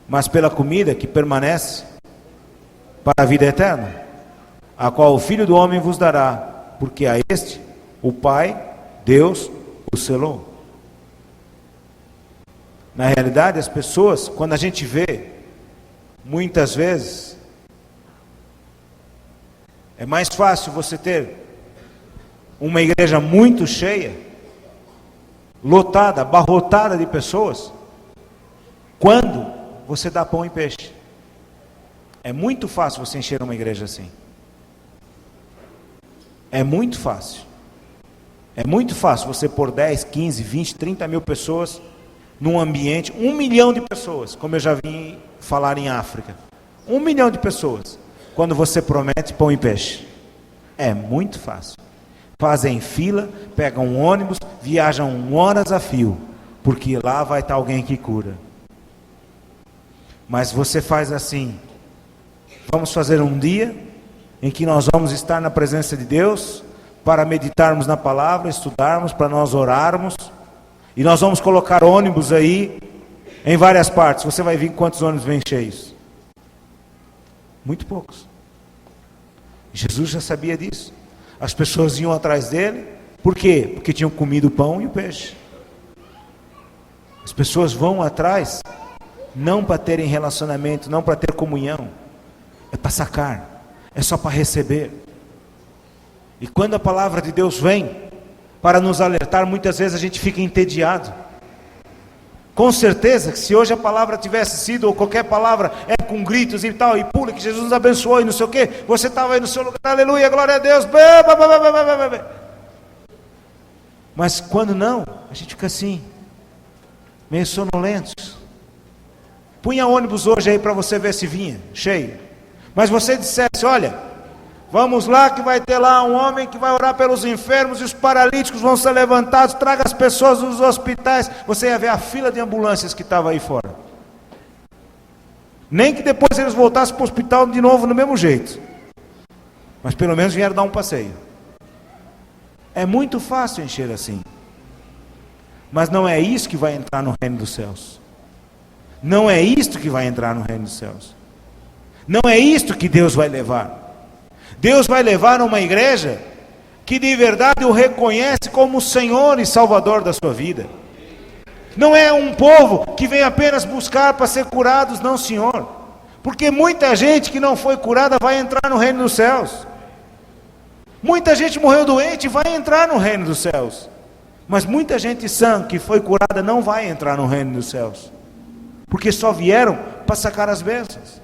[SPEAKER 1] mas pela comida que permanece para a vida eterna, a qual o Filho do Homem vos dará, porque a este o Pai, Deus, o selou. Na realidade, as pessoas, quando a gente vê, muitas vezes, é mais fácil você ter uma igreja muito cheia, lotada, abarrotada de pessoas, quando você dá pão e peixe. É muito fácil você encher uma igreja assim. É muito fácil. É muito fácil você pôr 10, 15, 20, 30 mil pessoas num ambiente, 1 milhão de pessoas, como eu já vi falar em África. 1 milhão de pessoas. Quando você promete pão e peixe, é muito fácil. Fazem fila, pegam um ônibus, viajam horas a fio, porque lá vai estar alguém que cura. Mas você faz assim: vamos fazer um dia em que nós vamos estar na presença de Deus, para meditarmos na palavra, estudarmos, para nós orarmos, e nós vamos colocar ônibus aí, em várias partes. Você vai ver quantos ônibus vêm cheios? Muito poucos. Jesus já sabia disso. As pessoas iam atrás dele. Por quê? Porque tinham comido o pão e o peixe. As pessoas vão atrás não para terem relacionamento, não para ter comunhão, é para sacar, é só para receber. E quando a palavra de Deus vem para nos alertar, muitas vezes a gente fica entediado. Com certeza que se hoje a palavra tivesse sido, ou qualquer palavra é com gritos e tal, e pula, que Jesus nos abençoou e não sei o que, você estava aí no seu lugar, aleluia, glória a Deus, mas quando não, a gente fica assim, meio sonolento. Punha ônibus hoje aí para você ver se vinha, cheio, mas você dissesse: olha, vamos lá que vai ter lá um homem que vai orar pelos enfermos e os paralíticos vão ser levantados, traga as pessoas dos hospitais, você ia ver a fila de ambulâncias que estava aí fora. Nem que depois eles voltassem para o hospital de novo no mesmo jeito, mas pelo menos vieram dar um passeio. É muito fácil encher assim, mas não é isso que vai entrar no reino dos céus. Não é isto que vai entrar no reino dos céus. Não é isto que Deus vai levar. Deus vai levar uma igreja que de verdade o reconhece como Senhor e Salvador da sua vida. Não é um povo que vem apenas buscar para ser curados, não, Senhor. Porque muita gente que não foi curada vai entrar no reino dos céus. Muita gente morreu doente e vai entrar no reino dos céus. Mas muita gente sã que foi curada não vai entrar no reino dos céus. Porque só vieram para sacar as bênçãos.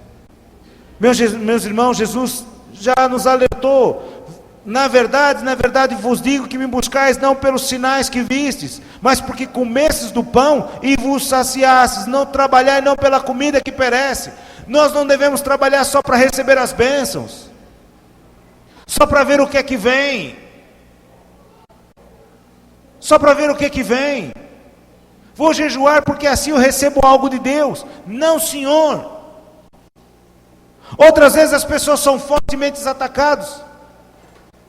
[SPEAKER 1] Meus irmãos, Jesus já nos alertou: na verdade vos digo que me buscais não pelos sinais que vistes, mas porque comestes do pão e vos saciastes. Não trabalhai não pela comida que perece, Nós não devemos trabalhar só para receber as bênçãos, só para ver o que é que vem, só para ver o que é que vem. Vou jejuar porque assim eu recebo algo de Deus. Não, Senhor. Outras vezes as pessoas são fortemente atacados.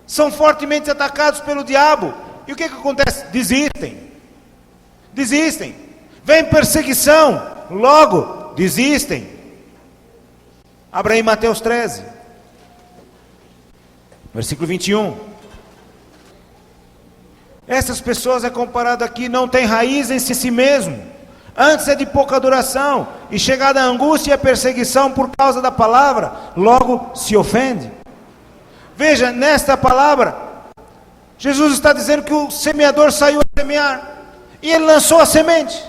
[SPEAKER 1] São fortemente atacados pelo diabo. E o que acontece? Desistem. Desistem. Vem perseguição. Logo, desistem. Abra aí Mateus 13. Versículo 21. Essas pessoas é comparado aqui, não tem raiz em si mesmo. Antes é de pouca duração. E chegada a angústia e a perseguição por causa da palavra, logo se ofende. Veja, nesta palavra, Jesus está dizendo que o semeador saiu a semear. E ele lançou a semente.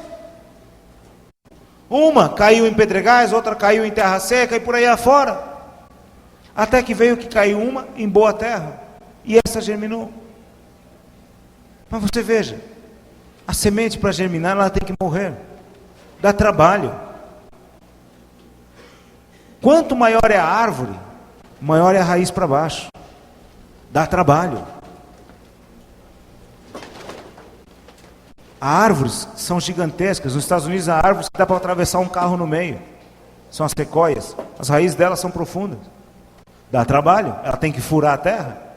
[SPEAKER 1] Uma caiu em pedregais, outra caiu em terra seca e por aí afora. Até que veio que caiu uma em boa terra. E essa germinou. Mas você veja, a semente para germinar ela tem que morrer. Dá trabalho. Quanto maior é a árvore, maior é a raiz para baixo. Dá trabalho. Há árvores que são gigantescas. Nos Estados Unidos há árvores que dá para atravessar um carro no meio. São as sequoias. As raízes delas são profundas. Dá trabalho. Ela tem que furar a terra.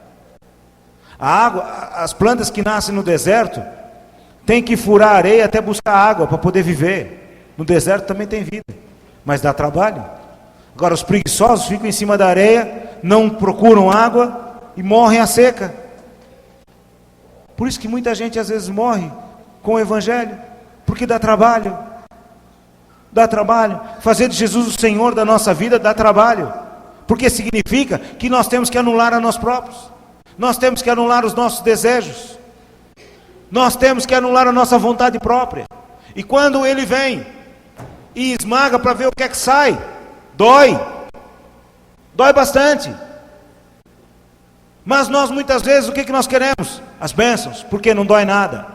[SPEAKER 1] A água, as plantas que nascem no deserto tem que furar a areia até buscar água para poder viver. No deserto também tem vida, mas dá trabalho. Agora os preguiçosos ficam em cima da areia, não procuram água e morrem à seca. Por isso que muita gente às vezes morre com o evangelho, porque dá trabalho. Dá trabalho. Fazer de Jesus o Senhor da nossa vida dá trabalho, porque significa que nós temos que anular a nós próprios. Nós temos que anular os nossos desejos. Nós temos que anular a nossa vontade própria. E quando ele vem e esmaga para ver o que é que sai, dói. Dói bastante. Mas nós muitas vezes o que nós queremos? As bênçãos, porque não dói nada.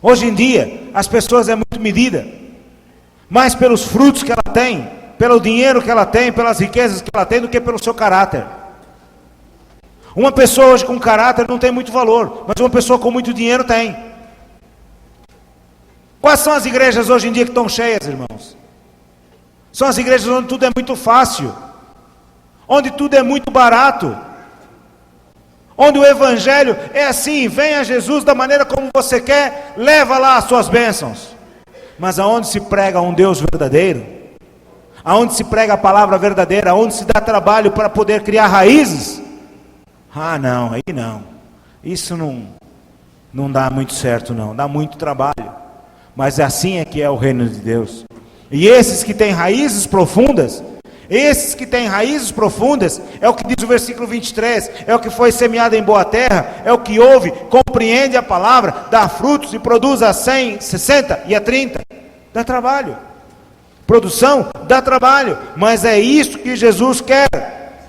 [SPEAKER 1] Hoje em dia, as pessoas é muito medida, mais pelos frutos que ela tem, pelo dinheiro que ela tem, pelas riquezas que ela tem, do que pelo seu caráter. Uma pessoa hoje com caráter não tem muito valor, mas uma pessoa com muito dinheiro tem. Quais são as igrejas hoje em dia que estão cheias, irmãos? São as igrejas onde tudo é muito fácil, onde tudo é muito barato, onde o evangelho é assim: venha a Jesus da maneira como você quer, leva lá as suas bênçãos. Mas aonde se prega um Deus verdadeiro, aonde se prega a palavra verdadeira, aonde se dá trabalho para poder criar raízes, não, aí não, isso não dá muito certo não, dá muito trabalho. Mas assim é que é o reino de Deus. E esses que têm raízes profundas, é o que diz o versículo 23, é o que foi semeado em boa terra, é o que ouve, compreende a palavra, dá frutos e produz a 100, 60 e a 30. Dá trabalho. Produção dá trabalho, mas é isso que Jesus quer.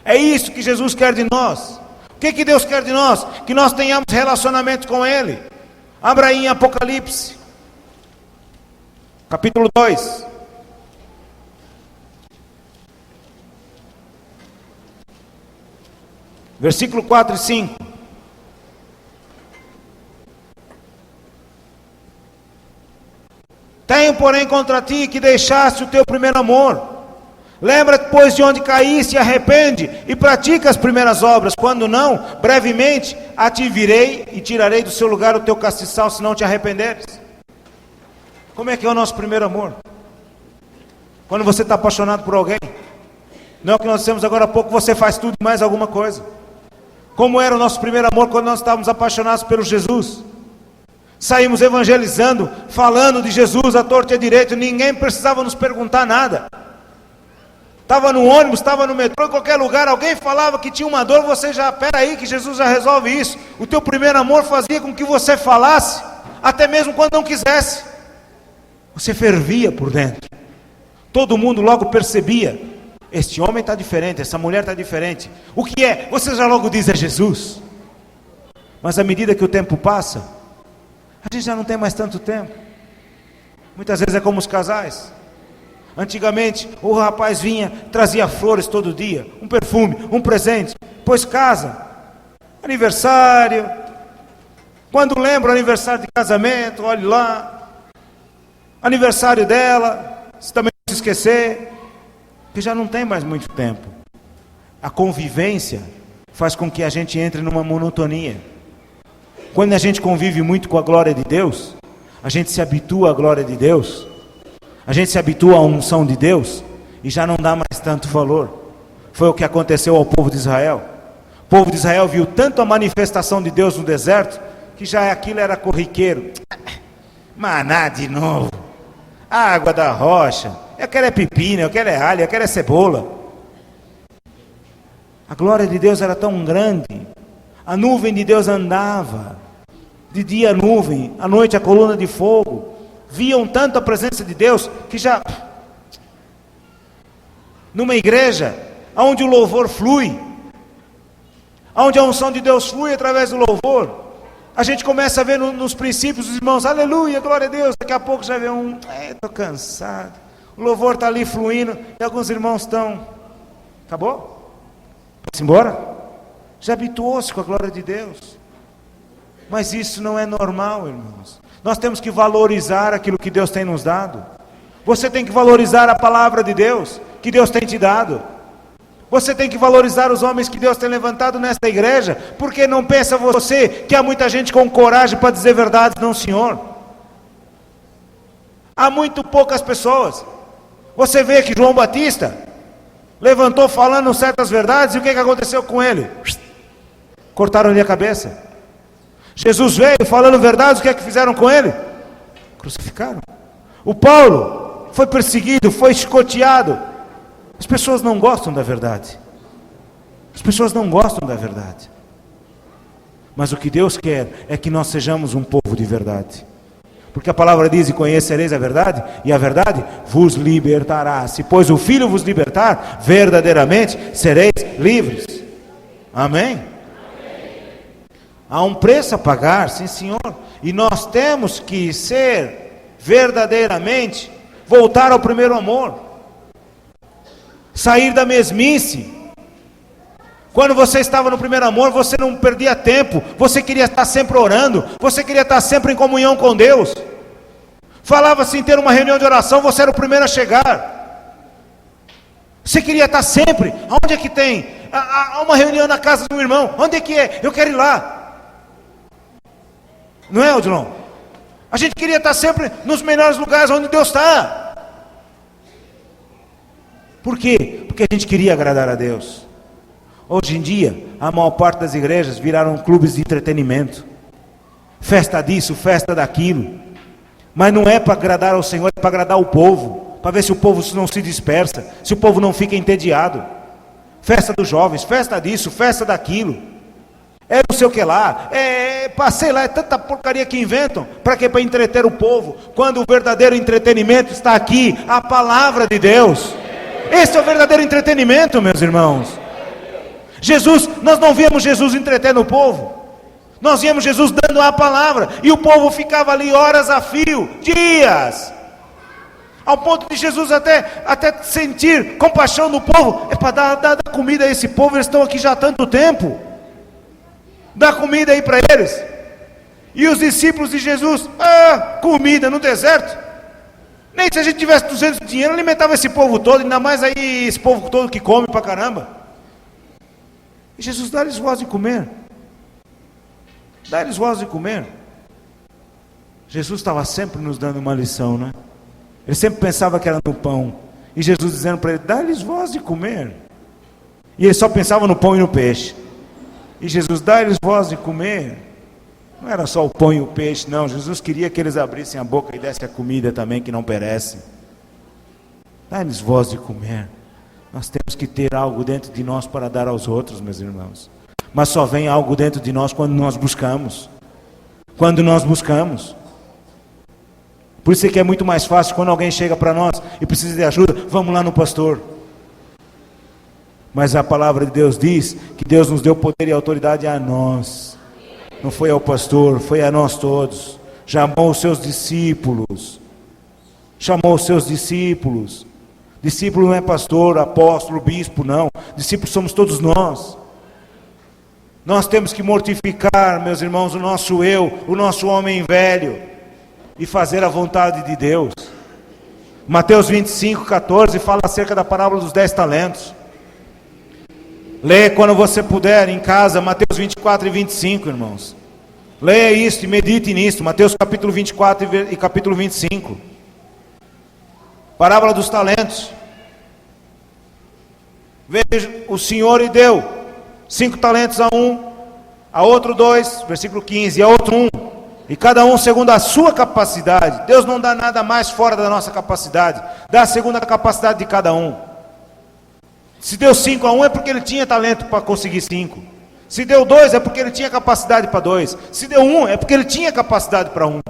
[SPEAKER 1] É isso que Jesus quer de nós. O que Deus quer de nós? Que nós tenhamos relacionamento com Ele. Abra aí em Apocalipse, capítulo 2. Versículo 4 e 5. Tenho, porém, contra ti que deixaste o teu primeiro amor. Lembra-te, pois, de onde caíste, e arrepende, e pratica as primeiras obras. Quando não, brevemente a ti virei e tirarei do seu lugar o teu castiçal, se não te arrependeres. Como é que é o nosso primeiro amor? Quando você está apaixonado por alguém, não é o que nós dissemos agora há pouco, você faz tudo e mais alguma coisa. Como era o nosso primeiro amor quando nós estávamos apaixonados pelo Jesus? Saímos evangelizando, falando de Jesus à torta e à direita, ninguém precisava nos perguntar nada. Estava no ônibus, estava no metrô, em qualquer lugar, alguém falava que tinha uma dor, você já, peraí que Jesus já resolve isso. O teu primeiro amor fazia com que você falasse, até mesmo quando não quisesse. Você fervia por dentro. Todo mundo logo percebia, este homem está diferente, essa mulher está diferente. O que é? Você já logo diz, é Jesus. Mas à medida que o tempo passa, a gente já não tem mais tanto tempo. Muitas vezes é como os casais. Antigamente, o rapaz vinha, trazia flores todo dia, um perfume, um presente, pois casa, aniversário. Quando lembra o aniversário de casamento, olhe lá, aniversário dela, se também não se esquecer, que já não tem mais muito tempo. A convivência faz com que a gente entre numa monotonia. Quando a gente convive muito com a glória de Deus, a gente se habitua à glória de Deus, a gente se habitua à unção de Deus, e já não dá mais tanto valor. Foi o que aconteceu ao povo de Israel. O povo de Israel viu tanto a manifestação de Deus no deserto, que já aquilo era corriqueiro. Maná de novo, a água da rocha, eu quero é pepino, eu quero é alho, eu quero é cebola. A glória de Deus era tão grande, a nuvem de Deus andava, de dia a nuvem, à noite a coluna de fogo, viam tanto a presença de Deus, que já, numa igreja, onde o louvor flui, onde a unção de Deus flui através do louvor, a gente começa a ver nos princípios dos irmãos, aleluia, glória a Deus, daqui a pouco já vê estou cansado, o louvor está ali fluindo, e alguns irmãos estão, acabou? Vai-se embora? Já habituou-se com a glória de Deus. Mas isso não é normal, irmãos. Nós temos que valorizar aquilo que Deus tem nos dado. Você tem que valorizar a palavra de Deus, que Deus tem te dado. Você tem que valorizar os homens que Deus tem levantado nesta igreja, porque não pensa você que há muita gente com coragem para dizer verdades, não, senhor. Há muito poucas pessoas. Você vê que João Batista levantou falando certas verdades, e o que aconteceu com ele? Cortaram-lhe a cabeça. Jesus veio falando verdades, o que fizeram com ele? Crucificaram. O Paulo foi perseguido, foi chicoteado. As pessoas não gostam da verdade. As pessoas não gostam da verdade. Mas o que Deus quer é que nós sejamos um povo de verdade. Porque a palavra diz, e conhecereis a verdade, e a verdade vos libertará. Se pois o Filho vos libertar, verdadeiramente sereis livres. Amém? Há um preço a pagar, sim senhor. E nós temos que ser verdadeiramente, voltar ao primeiro amor. Sair da mesmice. Quando você estava no primeiro amor, você não perdia tempo, você queria estar sempre orando, você queria estar sempre em comunhão com Deus. Falava-se em ter uma reunião de oração, você era o primeiro a chegar. Você queria estar sempre. Onde é que tem? Há uma reunião na casa de um irmão, onde é que é? Eu quero ir lá. Não é, Odilon? A gente queria estar sempre nos melhores lugares onde Deus está. Por quê? Porque a gente queria agradar a Deus. Hoje em dia, a maior parte das igrejas viraram clubes de entretenimento. Festa disso, festa daquilo. Mas não é para agradar ao Senhor, é para agradar o povo. Para ver se o povo não se dispersa, se o povo não fica entediado. Festa dos jovens, festa disso, festa daquilo. É não sei o que lá, sei lá, é tanta porcaria que inventam. Para quê? Para entreter o povo. Quando o verdadeiro entretenimento está aqui, a palavra de Deus. Esse é o verdadeiro entretenimento, meus irmãos. Jesus, nós não víamos Jesus entretendo o povo, nós víamos Jesus dando a palavra, e o povo ficava ali horas a fio, dias, ao ponto de Jesus até sentir compaixão do povo. É para dar comida a esse povo, eles estão aqui já há tanto tempo, dá comida aí para eles. E os discípulos de Jesus, comida no deserto, nem se a gente tivesse 200 de dinheiro, alimentava esse povo todo, ainda mais aí esse povo todo que come para caramba. E Jesus dá-lhes voz de comer. Dá-lhes voz de comer. Jesus estava sempre nos dando uma lição, né? Ele sempre pensava que era no pão. E Jesus dizendo para ele, dá-lhes voz de comer. E ele só pensava no pão e no peixe. E Jesus, dá-lhes voz de comer. Não era só o pão e o peixe, não. Jesus queria que eles abrissem a boca e dessem a comida também, que não perece. Dá-lhes voz de comer. Nós temos que ter algo dentro de nós para dar aos outros, meus irmãos. Mas só vem algo dentro de nós quando nós buscamos. Quando nós buscamos. Por isso é que é muito mais fácil quando alguém chega para nós e precisa de ajuda, vamos lá no pastor. Mas a palavra de Deus diz que Deus nos deu poder e autoridade a nós. Não foi ao pastor, foi a nós todos. Chamou os seus discípulos. Chamou os seus discípulos. Discípulo não é pastor, apóstolo, bispo, não. Discípulos somos todos nós. Nós temos que mortificar, meus irmãos, o nosso eu, o nosso homem velho, e fazer a vontade de Deus. Mateus 25, 14 fala acerca da parábola dos 10 talentos. Leia quando você puder em casa, Mateus 24 e 25, irmãos. Leia isso e medite nisso, Mateus capítulo 24 e capítulo 25. Parábola dos talentos. Veja, o Senhor lhe deu 5 talentos a um, a outro 2, versículo 15, e a outro 1, e cada um segundo a sua capacidade. Deus não dá nada mais fora da nossa capacidade, dá segundo a capacidade de cada um. Se deu 5 a um é porque ele tinha talento para conseguir 5. Se deu 2 é porque ele tinha capacidade para 2. Se deu 1 é porque ele tinha capacidade para 1.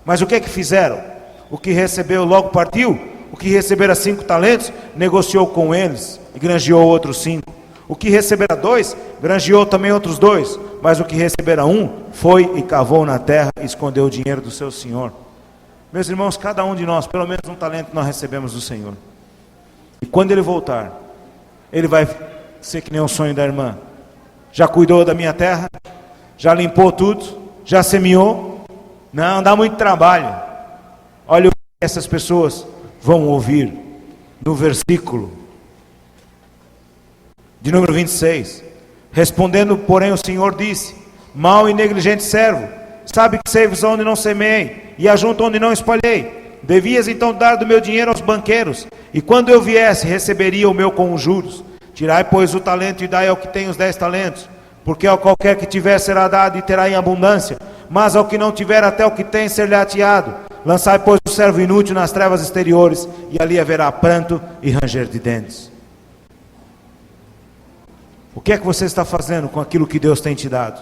[SPEAKER 1] Mas o que é que fizeram? O que recebeu logo partiu. O que recebera 5 talentos, negociou com eles e granjeou outros 5. O que recebera 2, granjeou também outros 2. Mas o que recebera 1, foi e cavou na terra e escondeu o dinheiro do seu senhor. Meus irmãos, cada um de nós, pelo menos um talento nós recebemos do Senhor. E quando ele voltar, ele vai ser que nem o sonho da irmã. Já cuidou da minha terra? Já limpou tudo? Já semeou? Não, dá muito trabalho. Olha o que essas pessoas vão ouvir no versículo de número 26. Respondendo, porém, o Senhor disse: mau e negligente servo, sabe que seives onde não semeei, e ajunto onde não espalhei. Devias então dar do meu dinheiro aos banqueiros, e quando eu viesse, receberia o meu com os juros. Tirai, pois, o talento e dai ao que tem os 10 talentos, porque ao qualquer que tiver será dado e terá em abundância, mas ao que não tiver, até o que tem ser-lhe ateado. Lançai, pois, o servo inútil nas trevas exteriores, e ali haverá pranto e ranger de dentes. O que é que você está fazendo com aquilo que Deus tem te dado?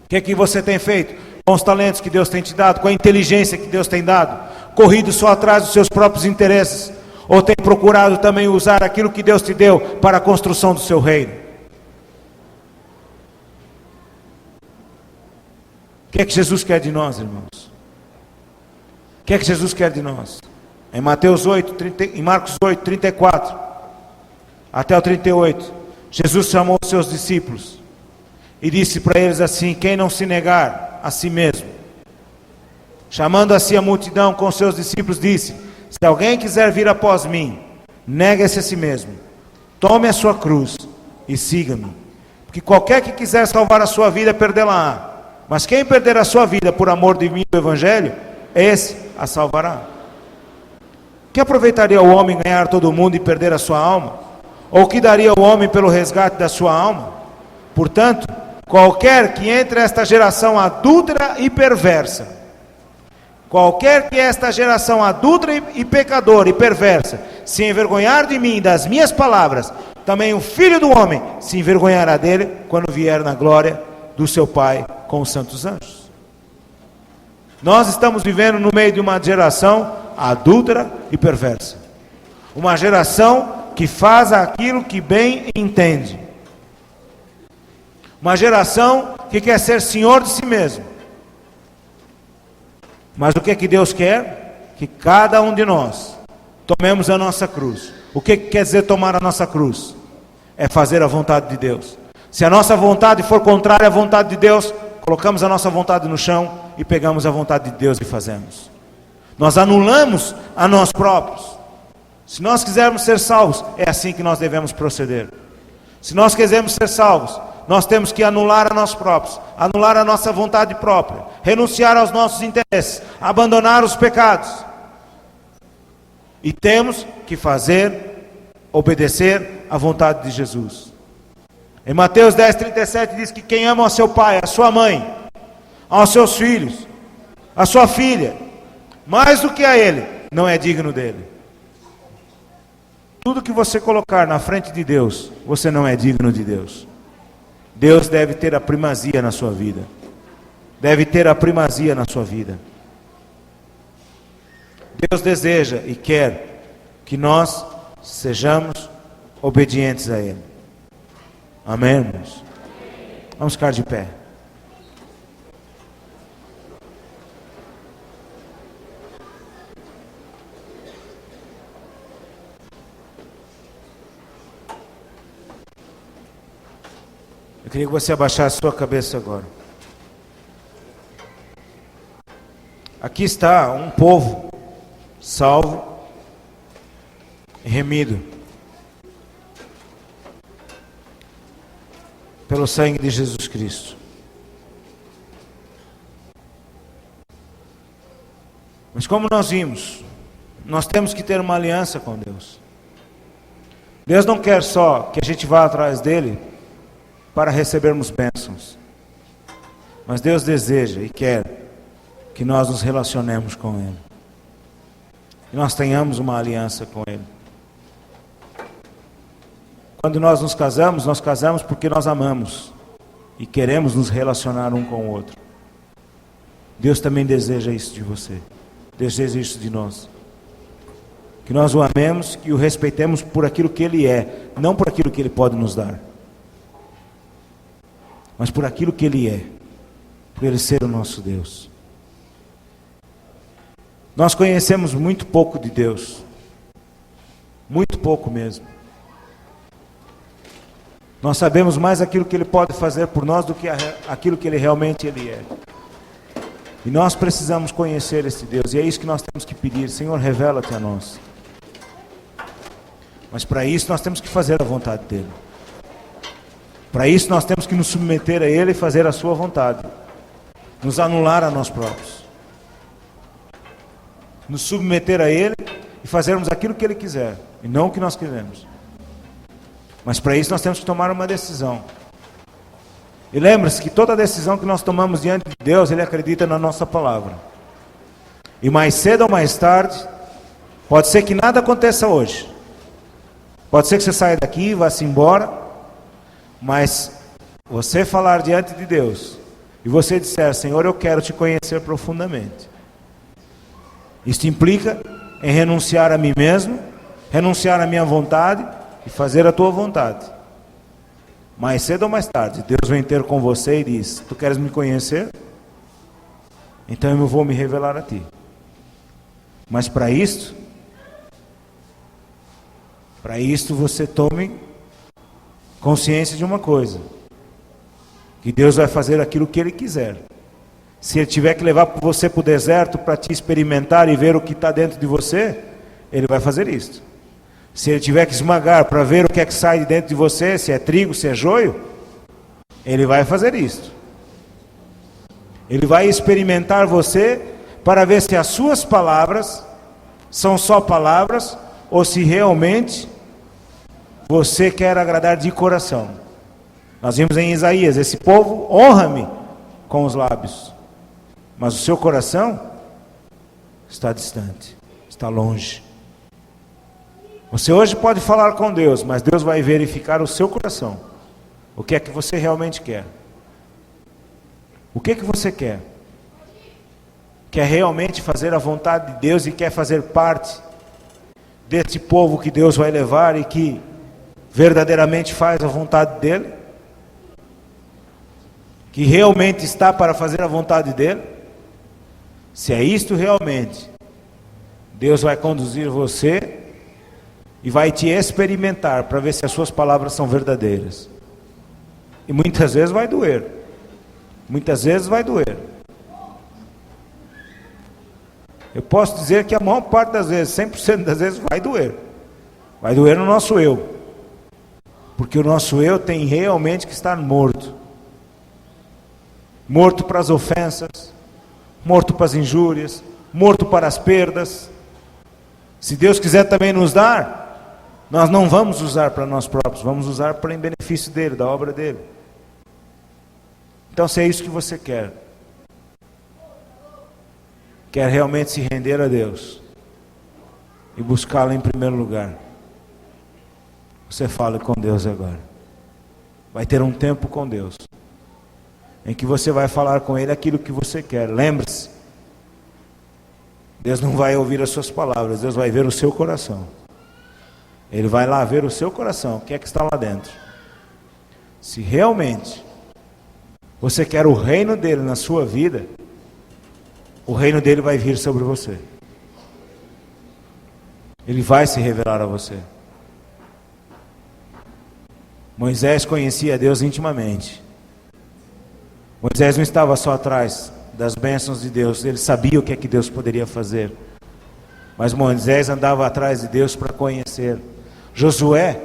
[SPEAKER 1] O que é que você tem feito com os talentos que Deus tem te dado, com a inteligência que Deus tem dado? Corrido só atrás dos seus próprios interesses? Ou tem procurado também usar aquilo que Deus te deu para a construção do seu reino? O que é que Jesus quer de nós, irmãos? O que é que Jesus quer de nós? Em Mateus 8, em Marcos 8, 34 até o 38, Jesus chamou os seus discípulos e disse para eles assim: quem não se negar a si mesmo, chamando a si a multidão com seus discípulos, disse: se alguém quiser vir após mim, negue-se a si mesmo, tome a sua cruz e siga-me. Porque qualquer que quiser salvar a sua vida, perdê-la-á. Mas quem perder a sua vida por amor de mim e do Evangelho, esse a salvará. Que aproveitaria o homem ganhar todo o mundo e perder a sua alma? Ou que daria o homem pelo resgate da sua alma? Portanto, qualquer que entre esta geração adúltera e perversa, qualquer que esta geração adúltera e pecadora e perversa se envergonhar de mim e das minhas palavras, também o Filho do Homem se envergonhará dele quando vier na glória do seu Pai com os santos anjos. Nós estamos vivendo no meio de uma geração adúltera e perversa. Uma geração que faz aquilo que bem entende. Uma geração que quer ser senhor de si mesmo. Mas o que é que Deus quer? Que cada um de nós tomemos a nossa cruz. O que quer dizer tomar a nossa cruz? É fazer a vontade de Deus. Se a nossa vontade for contrária à vontade de Deus, colocamos a nossa vontade no chão e pegamos a vontade de Deus e fazemos. Nós anulamos a nós próprios. Se nós quisermos ser salvos, é assim que nós devemos proceder. Se nós quisermos ser salvos, nós temos que anular a nós próprios, anular a nossa vontade própria, renunciar aos nossos interesses, abandonar os pecados. E temos que obedecer à vontade de Jesus. Em Mateus 10, 37 diz que quem ama ao seu pai, a sua mãe, aos seus filhos, a sua filha, mais do que a ele, não é digno dele. Tudo que você colocar na frente de Deus, você não é digno de Deus. Deus deve ter a primazia na sua vida. Deve ter a primazia na sua vida. Deus deseja e quer que nós sejamos obedientes a Ele. Amém, irmãos? Vamos ficar de pé. Eu queria que você abaixasse sua cabeça agora. Aqui está um povo salvo e remido pelo sangue de Jesus Cristo. Mas como nós vimos, nós temos que ter uma aliança com Deus. Deus não quer só que a gente vá atrás dele para recebermos bênçãos, mas Deus deseja e quer que nós nos relacionemos com ele, e nós tenhamos uma aliança com ele. Quando nós casamos porque nós amamos e queremos nos relacionar um com o outro. Deus também deseja isso de você, deseja isso de nós. Que nós o amemos e o respeitemos por aquilo que ele é, não por aquilo que ele pode nos dar, mas por aquilo que ele é, por ele ser o nosso Deus. Nós conhecemos muito pouco de Deus, muito pouco mesmo. Nós sabemos mais aquilo que ele pode fazer por nós do que aquilo que ele realmente é. E nós precisamos conhecer esse Deus, e é isso que nós temos que pedir: Senhor, revela-te a nós. Mas para isso nós temos que fazer a vontade dele. Para isso nós temos que nos submeter a ele e fazer a sua vontade, nos anular a nós próprios, nos submeter a ele e fazermos aquilo que ele quiser e não o que nós queremos. Mas para isso nós temos que tomar uma decisão. E lembre-se que toda decisão que nós tomamos diante de Deus, ele acredita na nossa palavra. E mais cedo ou mais tarde, pode ser que nada aconteça hoje, pode ser que você saia daqui e vá-se embora, mas você falar diante de Deus e você disser: Senhor, eu quero te conhecer profundamente. Isto implica em renunciar a mim mesmo, renunciar à minha vontade e fazer a tua vontade. Mais cedo ou mais tarde, Deus vem ter com você e diz: tu queres me conhecer? Então eu vou me revelar a ti. Mas para isto você tome consciência de uma coisa: que Deus vai fazer aquilo que ele quiser. Se ele tiver que levar você para o deserto para te experimentar e ver o que está dentro de você, ele vai fazer isso. Se ele tiver que esmagar para ver o que é que sai de dentro de você, se é trigo, se é joio, ele vai fazer isso. Ele vai experimentar você para ver se as suas palavras são só palavras ou se realmente você quer agradar de coração. Nós vimos em Isaías: esse povo honra-me com os lábios, mas o seu coração está distante, está longe. Você hoje pode falar com Deus, mas Deus vai verificar o seu coração. O que é que você realmente quer? O que é que você quer? Quer realmente fazer a vontade de Deus e quer fazer parte desse povo que Deus vai levar e que verdadeiramente faz a vontade dele? Que realmente está para fazer a vontade dele? Se é isto realmente, Deus vai conduzir você e vai te experimentar para ver se as suas palavras são verdadeiras. E muitas vezes vai doer. Muitas vezes vai doer. Eu posso dizer que a maior parte das vezes, 100% das vezes, vai doer. Vai doer no nosso eu. Porque o nosso eu tem realmente que estar morto. Morto para as ofensas, morto para as injúrias, morto para as perdas. Se Deus quiser também nos dar, nós não vamos usar para nós próprios, vamos usar para em benefício dele, da obra dele. Então, se é isso que você quer realmente se render a Deus e buscá-lo em primeiro lugar, você fale com Deus agora. Vai ter um tempo com Deus em que você vai falar com ele aquilo que você quer. Lembre-se, Deus não vai ouvir as suas palavras, Deus vai ver o seu coração. Ele vai lá ver o seu coração, o que é que está lá dentro. Se realmente você quer o reino dele na sua vida, o reino dele vai vir sobre você. Ele vai se revelar a você. Moisés conhecia Deus intimamente. Moisés não estava só atrás das bênçãos de Deus, ele sabia o que é que Deus poderia fazer. Mas Moisés andava atrás de Deus para conhecer. Josué,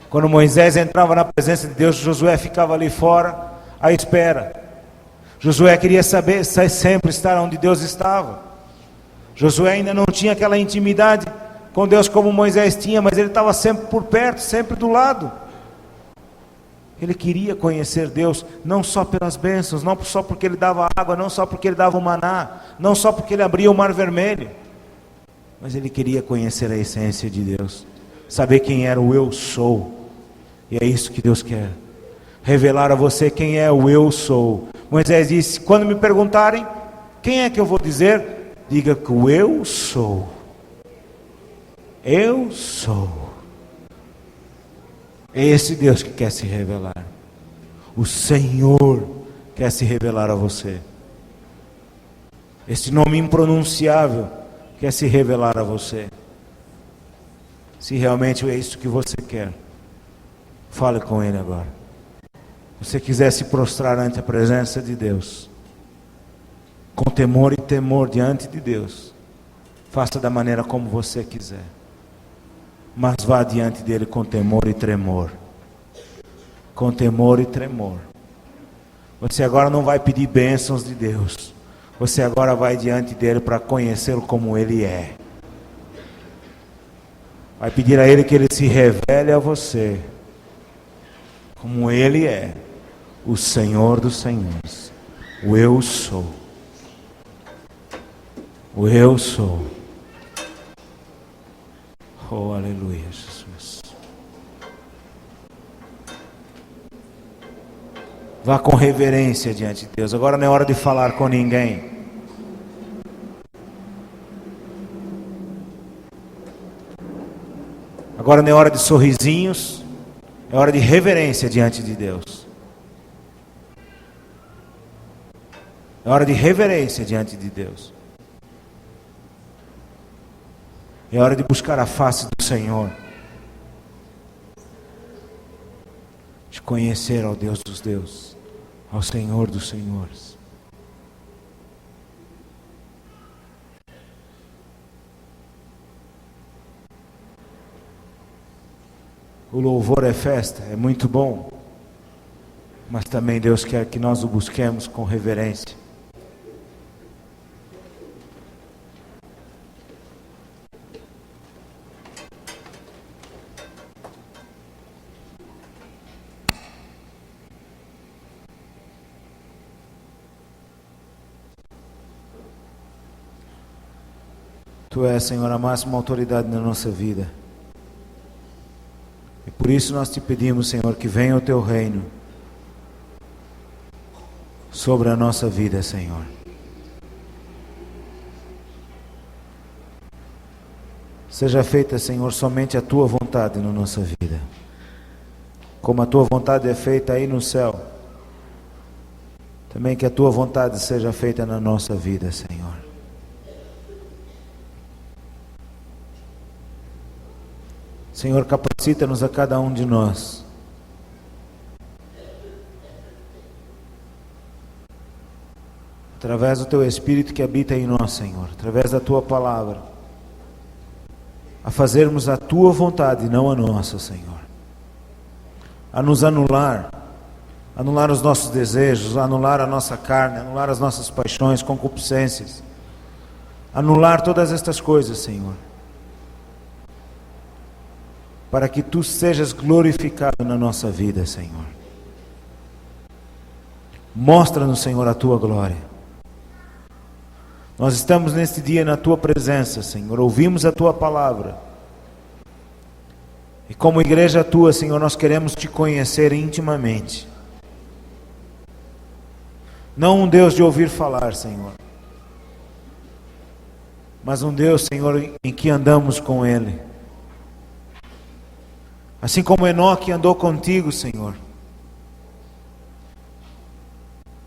[SPEAKER 1] quando Moisés entrava na presença de Deus, Josué ficava ali fora à espera. Josué queria saber, sempre estar onde Deus estava. Josué ainda não tinha aquela intimidade com Deus como Moisés tinha, mas ele estava sempre por perto, sempre do lado. Ele queria conhecer Deus, não só pelas bênçãos, não só porque ele dava água, não só porque ele dava o maná, não só porque ele abria o mar vermelho, mas ele queria conhecer a essência de Deus, saber quem era o eu sou. E é isso que Deus quer, revelar a você quem é o eu sou. Moisés disse: quando me perguntarem quem é que eu vou dizer, diga que o eu sou. Eu sou. É esse Deus que quer se revelar. O Senhor quer se revelar a você. Esse nome impronunciável quer se revelar a você. Se realmente é isso que você quer, fale com Ele agora. Se você quiser se prostrar ante a presença de Deus, com temor e temor diante de Deus, faça da maneira como você quiser, mas vá diante dele com temor e tremor. Com temor e tremor. Você agora não vai pedir bênçãos de Deus, você agora vai diante dele para conhecê-lo como ele é. Vai pedir a ele que ele se revele a você como ele é, o Senhor dos Senhores, o eu sou. O eu sou. Oh, aleluia, Jesus. Vá com reverência diante de Deus. Agora não é hora de falar com ninguém. Agora não é hora de sorrisinhos. É hora de reverência diante de Deus. É hora de reverência diante de Deus. É hora de buscar a face do Senhor. De conhecer ao Deus dos deuses, ao Senhor dos senhores. O louvor é festa, é muito bom. Mas também Deus quer que nós o busquemos com reverência. Tu és, Senhor, a máxima autoridade na nossa vida. E por isso nós te pedimos, Senhor, que venha o teu reino sobre a nossa vida, Senhor. Seja feita, Senhor, somente a tua vontade na nossa vida. Como a tua vontade é feita aí no céu, também que a tua vontade seja feita na nossa vida, Senhor. Senhor, capacita-nos a cada um de nós. Através do teu Espírito que habita em nós, Senhor, através da tua palavra, a fazermos a tua vontade, não a nossa, Senhor. A nos anular os nossos desejos, anular a nossa carne, anular as nossas paixões, concupiscências, anular todas estas coisas, Senhor, para que tu sejas glorificado na nossa vida, Senhor. Mostra-nos, Senhor, a tua glória. Nós estamos neste dia na tua presença, Senhor, ouvimos a tua palavra. E como igreja tua, Senhor, nós queremos te conhecer intimamente. Não um Deus de ouvir falar, Senhor, mas um Deus, Senhor, em que andamos com Ele. Assim como Enoque andou contigo, Senhor,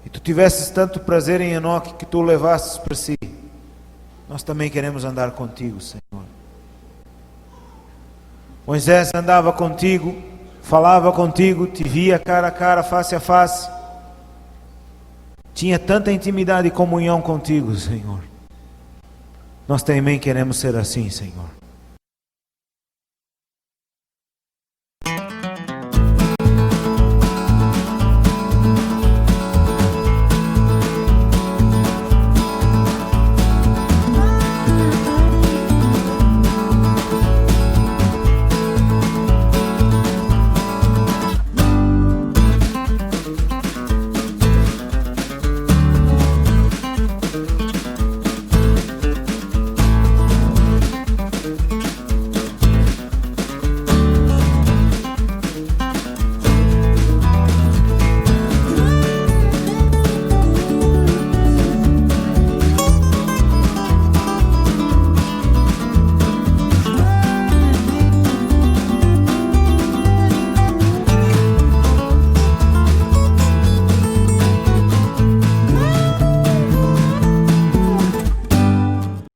[SPEAKER 1] e tu tivesses tanto prazer em Enoque que tu o levasses para si, nós também queremos andar contigo, Senhor. Moisés andava contigo falava contigo, te via cara a cara, face a face, tinha tanta intimidade e comunhão contigo, Senhor. Nós também queremos ser assim, Senhor.